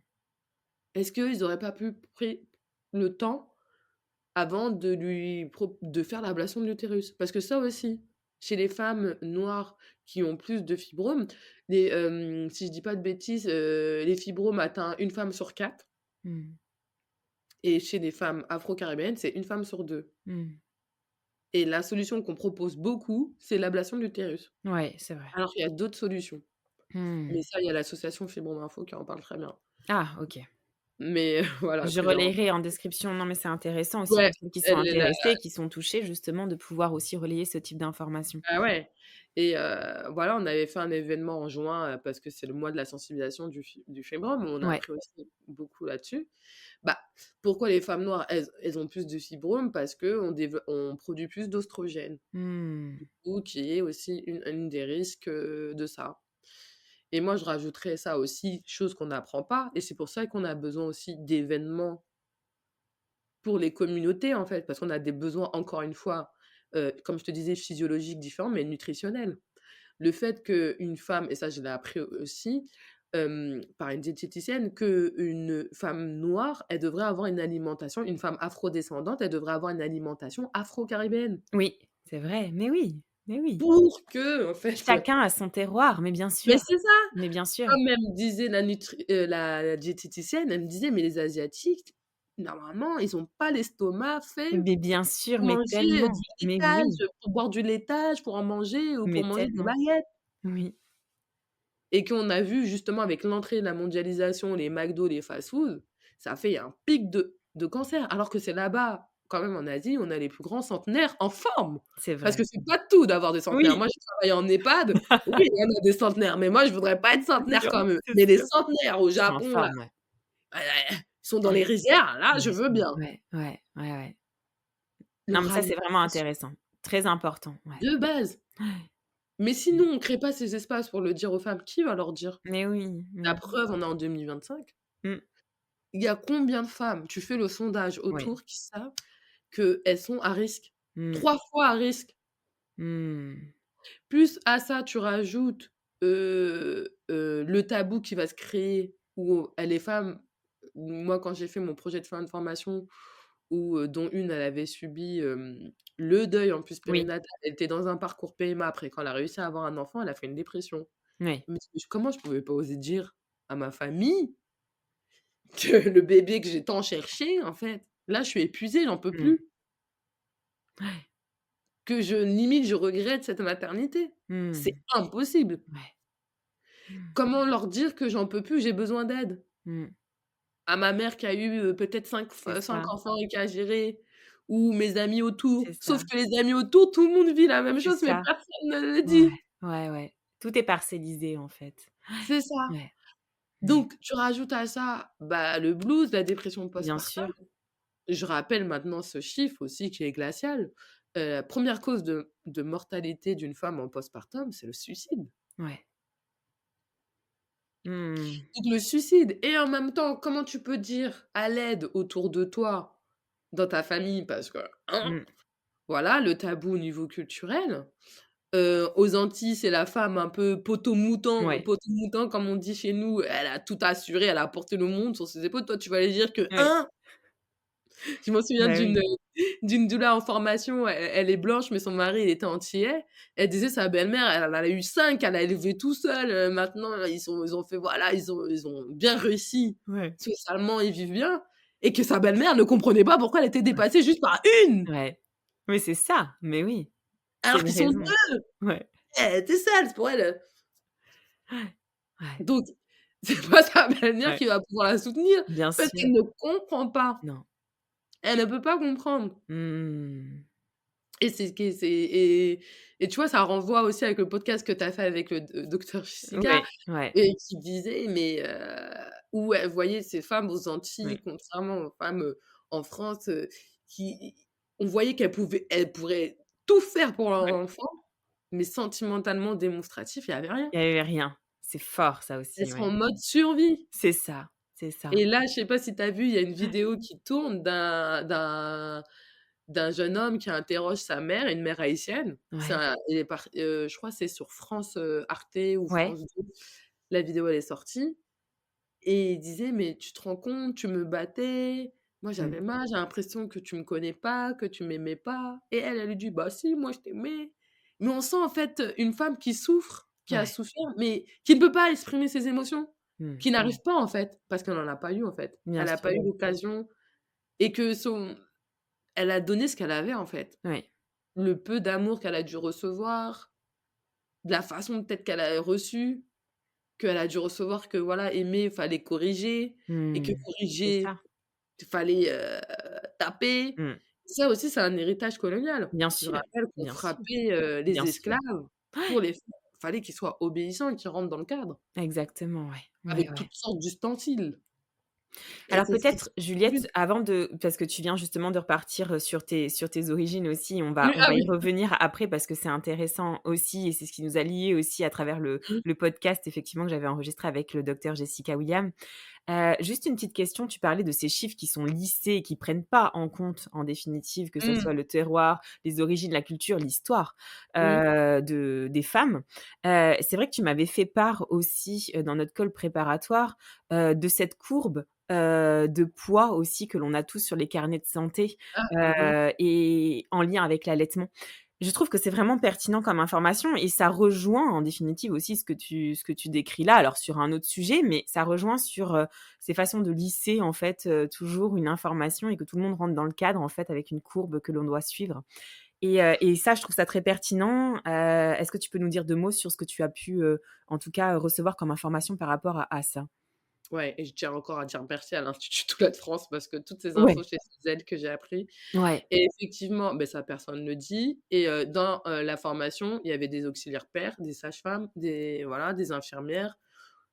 Est-ce qu'ils auraient pas pu pris le temps avant de faire l'ablation de l'utérus? Parce que ça aussi, chez les femmes noires qui ont plus de fibromes, si je dis pas de bêtises, les fibromes atteignent une femme sur 4 Mmh. et chez les femmes afro-caribéennes, c'est une femme sur 2 Mmh. et la solution qu'on propose beaucoup, c'est l'ablation de l'utérus. Ouais, c'est vrai. Alors qu'il y a d'autres solutions. Mais Mmh. ça, il y a l'association Fibrome Info qui en parle très bien. Ah, OK. Mais voilà, Je très bien. relayerai en description. Non, mais c'est intéressant aussi Ouais, pour ceux qui sont elle est là intéressés, qui sont touchés justement de pouvoir aussi relayer ce type d'informations. ah ouais et voilà, on avait fait un événement en juin, parce que c'est le mois de la sensibilisation du fibrome, on a Ouais. appris aussi beaucoup là-dessus. Bah, pourquoi les femmes noires, elles ont plus de fibromes? Parce qu'on produit plus d'oestrogènes, Mmh. ou qui est aussi une des risques, de ça. Et moi, je rajouterais ça aussi, chose qu'on n'apprend pas et c'est pour ça qu'on a besoin aussi d'événements pour les communautés, en fait, parce qu'on a des besoins, encore une fois, comme je te disais, physiologiques différents, mais nutritionnels. Le fait qu'une femme et ça je l'ai appris aussi, par une diététicienne, qu'une femme noire, elle devrait avoir une femme afrodescendante, elle devrait avoir une alimentation afro-caribéenne. Oui, c'est vrai. Mais oui, mais oui. Pour que, en fait, Chacun a son terroir, mais bien mais sûr, c'est ça! mais bien sûr. Comme elle me disait la diététicienne, elle me disait: «Mais les asiatiques, normalement, ils ont pas l'estomac fait Mais bien sûr, pour mais manger, tellement, du mais laitage, oui, pour boire du laitage, pour en manger ou pour mais manger des tellement, baguettes. oui, Et qu'on a vu justement avec l'entrée de la mondialisation, les McDo, les fast-food, ça fait un pic de cancer. Alors que c'est là-bas, quand même en Asie, on a les plus grands centenaires en forme. c'est Parce vrai. que c'est pas tout d'avoir des centenaires. Oui, Moi, j'ai travaillé en EHPAD, oui, il y en a des centenaires, mais moi, je voudrais pas être c'est centenaire sûr, comme eux. c'est Mais les sûr. centenaires au Ils sont en Japon, là, forme, ouais. ils sont dans les rizières, là, je Ouais, veux bien. ouais, ouais, ouais, ouais. Non, mais Leur ça, c'est vraiment alimentation intéressant, très important, ouais. de base. Ouais. Mais Mmh. sinon, on crée pas ces espaces pour le dire aux femmes. Qui va leur dire? Mais oui, La oui. preuve, on est en 2025. Mmh, Il y a combien de femmes, tu fais le sondage ouais. autour, qui savent qu'elles sont à risque? Mmh, 3 fois à risque. mmh. Plus à ça, tu rajoutes, le tabou qui va se créer où, les femmes moi, quand j'ai fait mon projet de fin de formation où, dont une, elle avait subi, le deuil en plus Oui, périnatal, elle était dans un parcours PMA, après quand elle a réussi à avoir un enfant, elle a fait une dépression. oui. Mais comment je pouvais pas oser dire à ma famille que le bébé que j'ai tant cherché, en fait, là, je suis épuisée, j'en peux Mmh. plus. Ouais. Que je limite, je regrette cette maternité. C'est Mmh. impossible. Ouais. Mmh. Comment leur dire que j'en peux plus, j'ai besoin d'aide? Mmh. À ma mère qui a eu, peut-être C'est 5 ça, enfants et qui a géré, ou mes amis autour. c'est Sauf ça, que les amis autour, tout le monde vit la même c'est chose, mais ça. personne ne le Ouais, dit. ouais, ouais. Tout est parcellisé, en fait. C'est ça. Ouais. Mmh. Donc tu rajoutes à ça, bah, le blues, la dépression Bien postpartum. sûr. Je rappelle maintenant ce chiffre aussi qui est glacial. 1re cause de mortalité d'une femme en postpartum, c'est le suicide. Ouais. Mmh. Donc le suicide et en même temps, comment tu peux dire à l'aide autour de toi, dans ta famille, parce que, hein, Mmh. voilà, le tabou au niveau culturel. Aux Antilles, c'est la femme un peu Ouais. poteau mouton comme on dit chez nous, elle a tout assuré, elle a porté le monde sur ses épaules. Toi, tu vas aller dire que, Oui. hein? Je m'en souviens Bah, oui. d'une doula en formation, elle est blanche, mais son mari, il était antillais. Elle disait sa belle-mère, elle en a eu 5, elle a élevé tout seul, maintenant ils ont fait voilà, ils ont bien réussi Ouais. socialement, ils vivent bien et que sa belle-mère ne comprenait pas pourquoi elle était Ouais. dépassée juste par une, Ouais. Oui, c'est ça, mais oui, c'est alors une qu'ils sont raison. 2. Ouais. Elle était seule, pour elle, Ouais. Ouais. donc c'est pas sa belle-mère Ouais. qui va pouvoir la soutenir Bien parce sûr. qu'elle ne comprend pas. Non. Elle ne peut pas comprendre. Mmh. Et c'est ce qui est c'est et tu vois, ça renvoie aussi avec le podcast que tu as fait avec le docteur Jessica Ouais, ouais, et qui disait mais où elle voyait ces femmes aux Antilles, oui. contrairement aux femmes, en France, qui on voyait elles pourraient tout faire pour leur Ouais. enfant, mais sentimentalement démonstratif, il y avait rien. Il y avait rien. C'est fort ça Elles aussi, sont ouais. en mode survie. C'est ça, c'est ça. Et là, je sais pas si tu as vu, il y a une vidéo qui tourne d'un jeune homme qui interroge sa mère, une mère haïtienne. C'est Ouais. un il est par je crois que c'est sur France, Arte ou Ouais. France 2. La vidéo, elle est sortie et il disait: «Mais tu te rends compte, tu me battais, moi Mmh. j'avais mal, j'ai l'impression que tu me connais pas, que tu m'aimais pas» et elle, elle lui dit: «Bah si, moi je t'aimais». Mais on sent en fait, une femme qui souffre, qui a Ouais. souffert, mais qui ne peut pas exprimer ses émotions, Mmh. qui Mmh. n'arrive pas en fait, parce qu'elle en a pas eu en fait. Bien Elle a sûr. pas eu l'occasion et que son elle a donné ce qu'elle avait en fait. Ouais. Le peu d'amour qu'elle a dû recevoir, de la façon peut-être qu'elle a reçu, qu'elle a dû recevoir que voilà, aimer, fallait corriger et que Mmh. C'est corriger, ça. fallait, taper. Mmh. Ça aussi, c'est un héritage colonial. Bien Je sûr, rappelle qu'on bien sûr, frappait, bien les sûr. esclaves pour les fallait qu'ils soient obéissants et qu'ils rentrent dans le cadre, Exactement, ouais. Ouais, avec ouais. toutes sortes d'ustensiles et Alors c'est ce qui peut-être Juliette, avant de parce que tu viens justement de repartir, sur tes origines aussi, oui, on ah va y oui. revenir après parce que c'est intéressant aussi et c'est ce qui nous a liés aussi à travers Mmh. le podcast effectivement que j'avais enregistré avec le docteur Jessica William. Juste une petite question, tu parlais de ces chiffres qui sont lissés et qui prennent pas en compte, en définitive, que ça Mmh. soit le terroir, les origines, la culture, l'histoire, Oui. des femmes. C'est vrai que tu m'avais fait part aussi, dans notre call préparatoire, de cette courbe, de poids aussi que l'on a tous sur les carnets de santé, Ah, mmh mh. et en lien avec l'allaitement. Je trouve que c'est vraiment pertinent comme information et ça rejoint en définitive aussi ce que tu décris là, alors sur un autre sujet, mais ça rejoint sur, ces façons de lisser en fait, toujours une information et que tout le monde rentre dans le cadre en fait avec une courbe que l'on doit suivre et ça je trouve ça très pertinent. Est-ce que tu peux nous dire 2 mots sur ce que tu as pu, en tout cas, recevoir comme information par rapport à ça? Ouais, et je tiens encore à dire merci à l'Institut Tourette France parce que toutes ces infos, Ouais, c'est chez elle que j'ai appris. ouais, Et effectivement, beh, ça personne ne le dit et dans, la formation, il y avait des auxiliaires pairs, des sages-femmes, des voilà, des infirmières,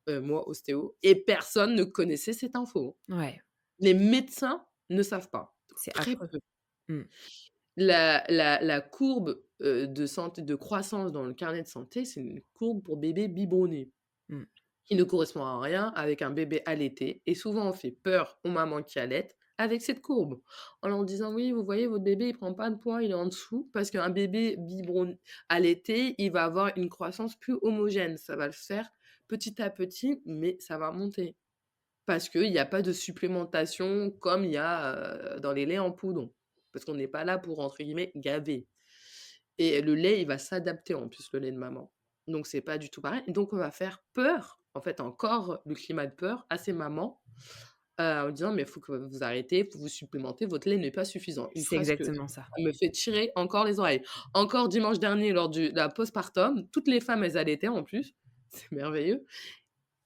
moi ostéo et personne ne connaissait cette info. ouais, Les médecins ne savent pas, c'est très affreux. peu. Mmh, La courbe, de santé de croissance dans le carnet de santé, c'est une courbe pour bébé biberonné, mmh. qui ne correspond à rien avec un bébé allaité et souvent on fait peur aux mamans qui allaitent avec cette courbe. En leur disant: «Oui, vous voyez votre bébé, il prend pas de poids, il est en dessous», parce qu'un bébé biberon allaité, il va avoir une croissance plus homogène. Ça va le faire petit à petit, mais ça va monter. Parce qu'il y a pas de supplémentation comme il y a, dans les laits en poudre. Parce qu'on n'est pas là pour, entre guillemets, «gaver» et le lait, il va s'adapter en plus, le lait de maman. Donc c'est pas du tout pareil. Donc on va faire peur, en fait, encore le climat de peur à ces mamans, en disant: «Mais il faut que vous arrêtez, il faut vous supplémenter, votre lait n'est pas suffisant». Une C'est phrase que exactement ça. ça me fait tirer encore les oreilles. Encore dimanche dernier lors de la postpartum, toutes les femmes, elles allaitaient en plus, c'est merveilleux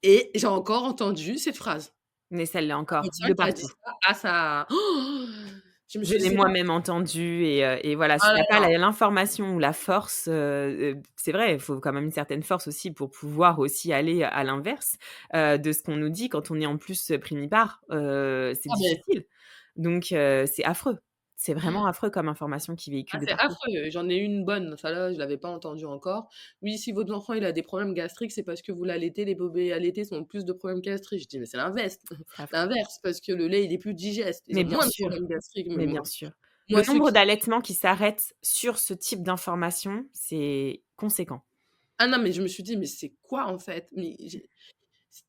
et j'ai encore entendu cette phrase. Mais celle-là encore, Médecin de qui a dit partout. ça à sa je me Je suis dit: l'ai «C'est pas moi-même entendu et voilà, ah s'il y là a pas là». l'information ou la force, c'est vrai, il faut quand même une certaine force aussi pour pouvoir aussi aller à l'inverse, de ce qu'on nous dit quand on est en plus, primipare, c'est Ah mais difficile. Donc c'est affreux. C'est vraiment affreux comme information qui ah véhicule de c'est partout. affreux, j'en ai une bonne, celle-là je l'avais pas entendue encore. «Oui, si votre enfant il a des problèmes gastriques, c'est parce que vous l'allaitez, les bébés allaités ont plus de problèmes gastriques». Je dis: «Mais c'est l'inverse, C'est affreux. l'inverse, parce que le lait il est plus digeste, ils Mais ont bien moins de sûr, problèmes gastriques». Mais mais bien moi sûr. Le moi ceux nombre qui d'allaitements qui s'arrêtent sur ce type d'information, c'est conséquent. ah non mais je me suis dit: «Mais c'est quoi en fait?» Mais j'ai c'est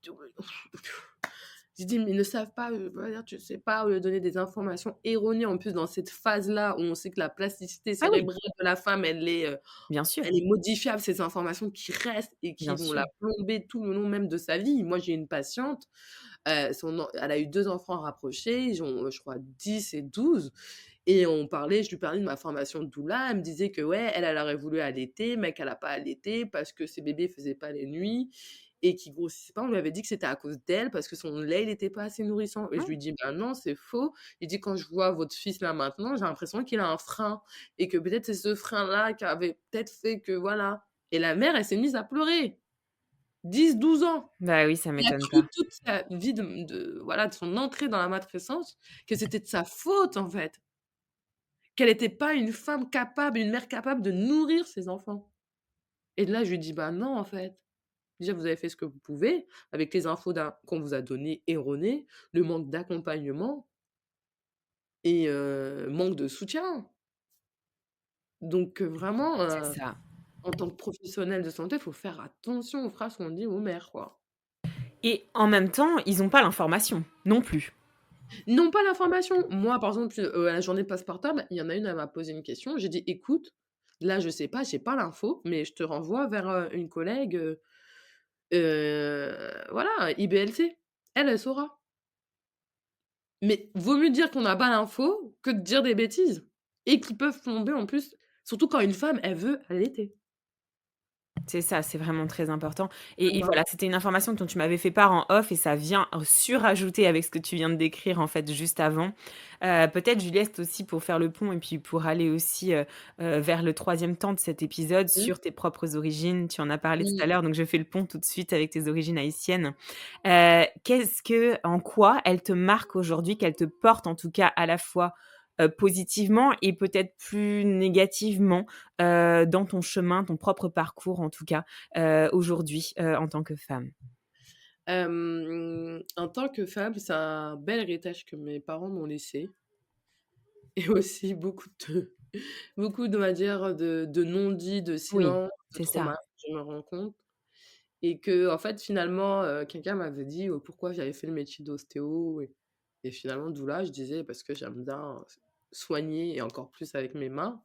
j'ai dit: «Mais ils ne savent pas, voilà, tu sais pas, donner des informations erronées». En plus dans cette phase-là où on sait que la plasticité Ah oui, cérébrale de la femme bien sûr, elle est modifiable, ces informations qui restent et qui bien vont sûr. la plomber tout le long même de sa vie. Moi, j'ai une patiente, son en elle a eu 2 enfants rapprochés, ils ont, je crois 10 et 12 et je lui parlais de ma formation de doula, elle me disait que ouais, elle aurait voulu allaiter, mais qu'elle a pas allaité parce que ses bébés faisaient pas les nuits et qu'ils grossissaient pas. On lui avait dit que c'était à cause d'elle parce que son lait, il était pas assez nourrissant et je lui Ouais. dis: «Ben non, c'est faux». Il dit: «Quand je vois votre fils là maintenant, j'ai l'impression qu'il a un frein et que peut-être c'est ce frein-là qui avait peut-être fait que voilà». Et la mère, elle s'est mise à pleurer. 10 12 ans. Bah oui, ça Elle a m'étonne cru pas. toute sa vie voilà, de son entrée dans la matrescence, que c'était de sa faute, en fait. Qu'elle était pas une femme capable, une mère capable de nourrir ses enfants. Et là, je lui dis: «Bah non, en fait. Déjà, vous avez fait ce que vous pouvez avec les infos qu'on vous a données erronées, le manque d'accompagnement et manque de soutien». Donc vraiment, C'est ça. en tant que professionnel de santé, il faut faire attention aux phrases qu'on dit aux mères, quoi. Et en même temps, ils ont pas l'information, non plus. Non, pas l'information. Moi, par exemple, à la journée de Passepartout, il y en a une, elle m'a posé une question. J'ai dit: «Écoute, là, je sais pas, j'ai pas l'info, mais je te renvoie vers, une collègue, voilà, IBLC. Elle, elle saura». Mais vaut mieux dire qu'on n'a pas l'info que de dire des bêtises et qui peuvent plomber en plus, surtout quand une femme, elle veut allaiter. C'est ça, c'est vraiment très important et Voilà. voilà, c'était une information dont tu m'avais fait part en off et ça vient surajouter avec ce que tu viens de décrire, en fait, juste avant. Peut-être, Juliette, aussi pour faire le pont et puis pour aller aussi, vers le troisième temps de cet épisode Mmh, sur tes propres origines. Tu en as parlé tout mmh. à l'heure, donc je fais le pont tout de suite avec tes origines haïtiennes. En quoi elles te marquent aujourd'hui, qu'elles te portent en tout cas à la fois, positivement et peut-être plus négativement, dans ton chemin, ton propre parcours en tout cas, aujourd'hui, en tant que femme? En tant que femme, c'est un bel héritage que mes parents m'ont laissé et aussi beaucoup de, on va dire, de non-dits, de Oui, silence, de c'est ça. traumas, je me rends compte et que en fait, finalement, quelqu'un m'avait dit, pourquoi j'avais fait le métier d'ostéo et finalement doula, je disais parce que j'aime bien soigner et encore plus avec mes mains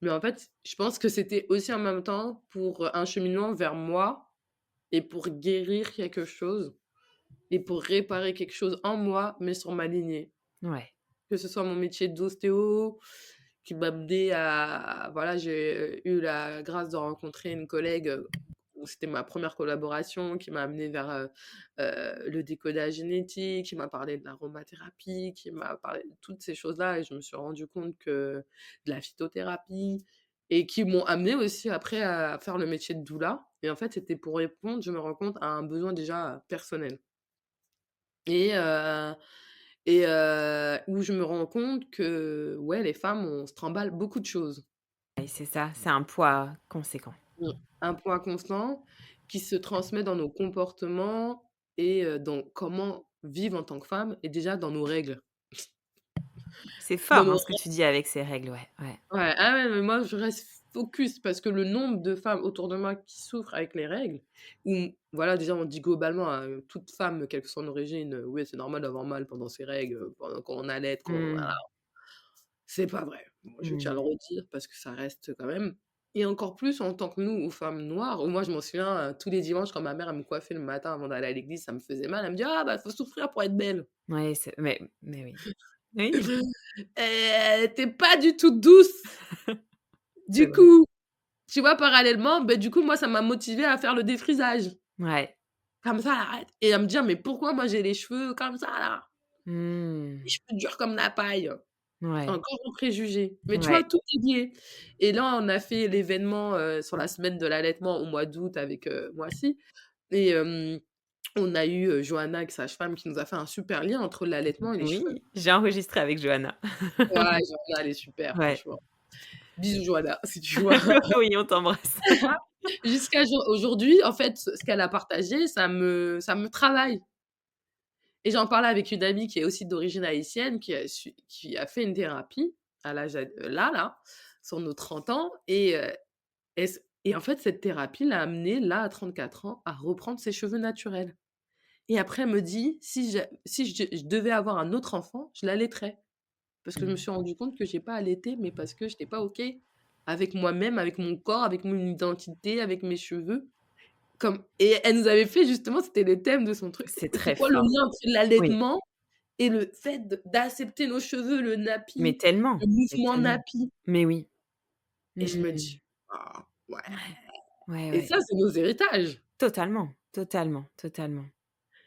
Mais en fait, je pense que c'était aussi en même temps pour, un cheminement vers moi et pour guérir quelque chose et pour réparer quelque chose en moi, mais sur ma lignée. Ouais. Que ce soit mon métier d'ostéo qui m'a amené à voilà, j'ai, eu la grâce de rencontrer une collègue, où c'était ma première collaboration, qui m'a amenée vers, le décodage génétique, qui m'a parlé de l'aromathérapie, qui m'a parlé de toutes ces choses-là et je me suis rendu compte que de la phytothérapie et qui m'ont amenée aussi après à faire le métier de doula et en fait, c'était pour répondre, je me rends compte, à un besoin déjà personnel et où je me rends compte que, ouais, les femmes, on se trimballe beaucoup de choses. Et c'est ça, c'est un poids conséquent. Mmh. Un point constant qui se transmet dans nos comportements et dans comment vivre en tant que femme et déjà dans nos règles. C'est Dans fort, nos hein, ce que tu dis avec ces règles, ouais, ouais. Ouais, ah ouais, mais moi je reste focus parce que le nombre de femmes autour de moi qui souffrent avec les règles, ou voilà, déjà on dit globalement à, toute femme, quelle que soit son origine, «Oui, c'est normal d'avoir mal pendant ses règles, pendant qu'on allait, qu'on voilà». Mmh. C'est pas vrai. Moi, je tiens à le Mmh. redire parce que ça reste quand même et encore plus en tant que nous, aux femmes noires, où moi je m'en souviens, tous les dimanches quand ma mère elle me coiffait le matin avant d'aller à l'église, ça me faisait mal. Elle me dit: «Ah bah, faut souffrir pour être belle». Ouais, mais oui. Oui, Tu pas du tout douce. c'est Du vrai. coup, tu vois, parallèlement, beh, du coup, moi ça m'a motivée à faire le défrisage. Ouais. Comme ça, arrête et à me dire: «Mais pourquoi moi j'ai les cheveux comme ça là? Les Mmh. cheveux durs comme la paille». Ouais, Encore un préjugé. Mais tu ouais. vois, tout est lié et là, on a fait l'événement, sur la semaine de l'allaitement au mois d'août avec, Moissy et on a eu, Johanna qui est sage-femme qui nous a fait un super lien entre l'allaitement et les cheveux. Oui, j'ai enregistré avec Johanna. Ouais, Johanna, elle est super Ouais. franchement. Bisous Johanna, si tu vois? Oui, on t'embrasse. Jusqu'à aujourd'hui, en fait, ce qu'elle a partagé, ça me travaille et j'en parlais avec une amie qui est aussi d'origine haïtienne qui a fait une thérapie à l'âge ad là, sur nos 30 ans et en fait, cette thérapie l'a amenée, là, à 34 ans, à reprendre ses cheveux naturels. Et après, elle me dit: «Si je devais avoir un autre enfant, je l'allaiterais». Parce que je me Mmh. suis rendu compte que j'ai pas allaité, mais parce que j'étais pas OK avec moi-même, avec mon corps, avec mon identité, avec mes cheveux. Comme et elle nous avait fait justement, c'était le thème de son truc, C'est c'est très quoi le fort. lien entre Oui, l'allaitement et le fait d'accepter nos cheveux, le mais nappy, tellement, le mais mouvement tellement. nappy? Mais oui. Et je me Mmh. dis: «Ah ouais». Ouais, ouais, Et ouais. ça, c'est nos héritages. Totalement, totalement, totalement.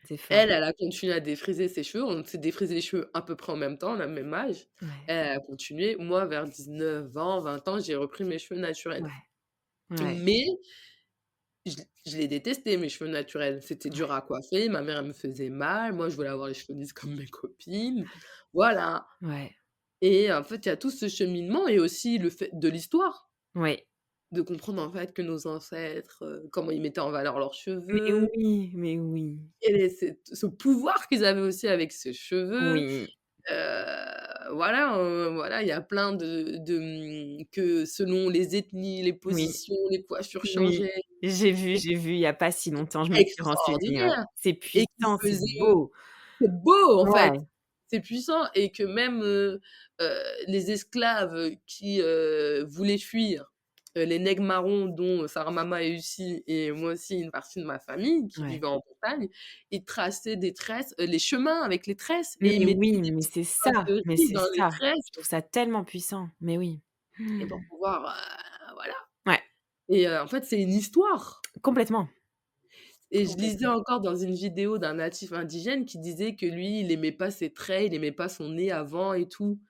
C'est fort. Elle a continué à défriser ses cheveux. On s'est défrisé les cheveux à peu près en même temps, on a le même âge. Ouais, Elle a continué. Moi, vers 19 ans, 20 ans, j'ai repris mes cheveux naturels. ouais, ouais, Mais je les détestais, mes cheveux naturels. C'était dur ouais, à coiffer, ma mère, elle me faisait mal. Moi, je voulais avoir les cheveux lisses comme mes copines. Voilà ouais, et en fait, il y a tout ce cheminement et aussi le fait de l'histoire. oui. De comprendre, en fait, que nos ancêtres, comment ils mettaient en valeur leurs Mais cheveux. oui, mais oui. Et ce pouvoir qu'ils avaient aussi avec ces cheveux, Oui, voilà, il y a plein que selon les ethnies, les oui, positions, les coiffures oui. changeaient. J'ai vu il y a pas si longtemps, je me suis renseignée, ouais. Extraordinaire C'est et qui puissant, c'est faisait beau. c'est beau, en fait, Ouais. c'est puissant et que même, les esclaves, qui, voulaient fuir, les nègres marrons dont Sarah Mama est issue et moi aussi une partie de ma famille qui Ouais. vivait en montagne, ils traçaient des tresses, les chemins avec les tresses et ils Mais mettaient oui, des mais petites c'est ça, mais draperies c'est dans les ça. Je tresses trouve ça tellement puissant, mais oui. et pour pouvoir, voilà Ouais, et en fait, c'est une histoire. complètement, Et je lisais complètement. encore dans une vidéo d'un natif indigène qui disait que lui, il aimait pas ses traits, il aimait pas son nez avant et tout.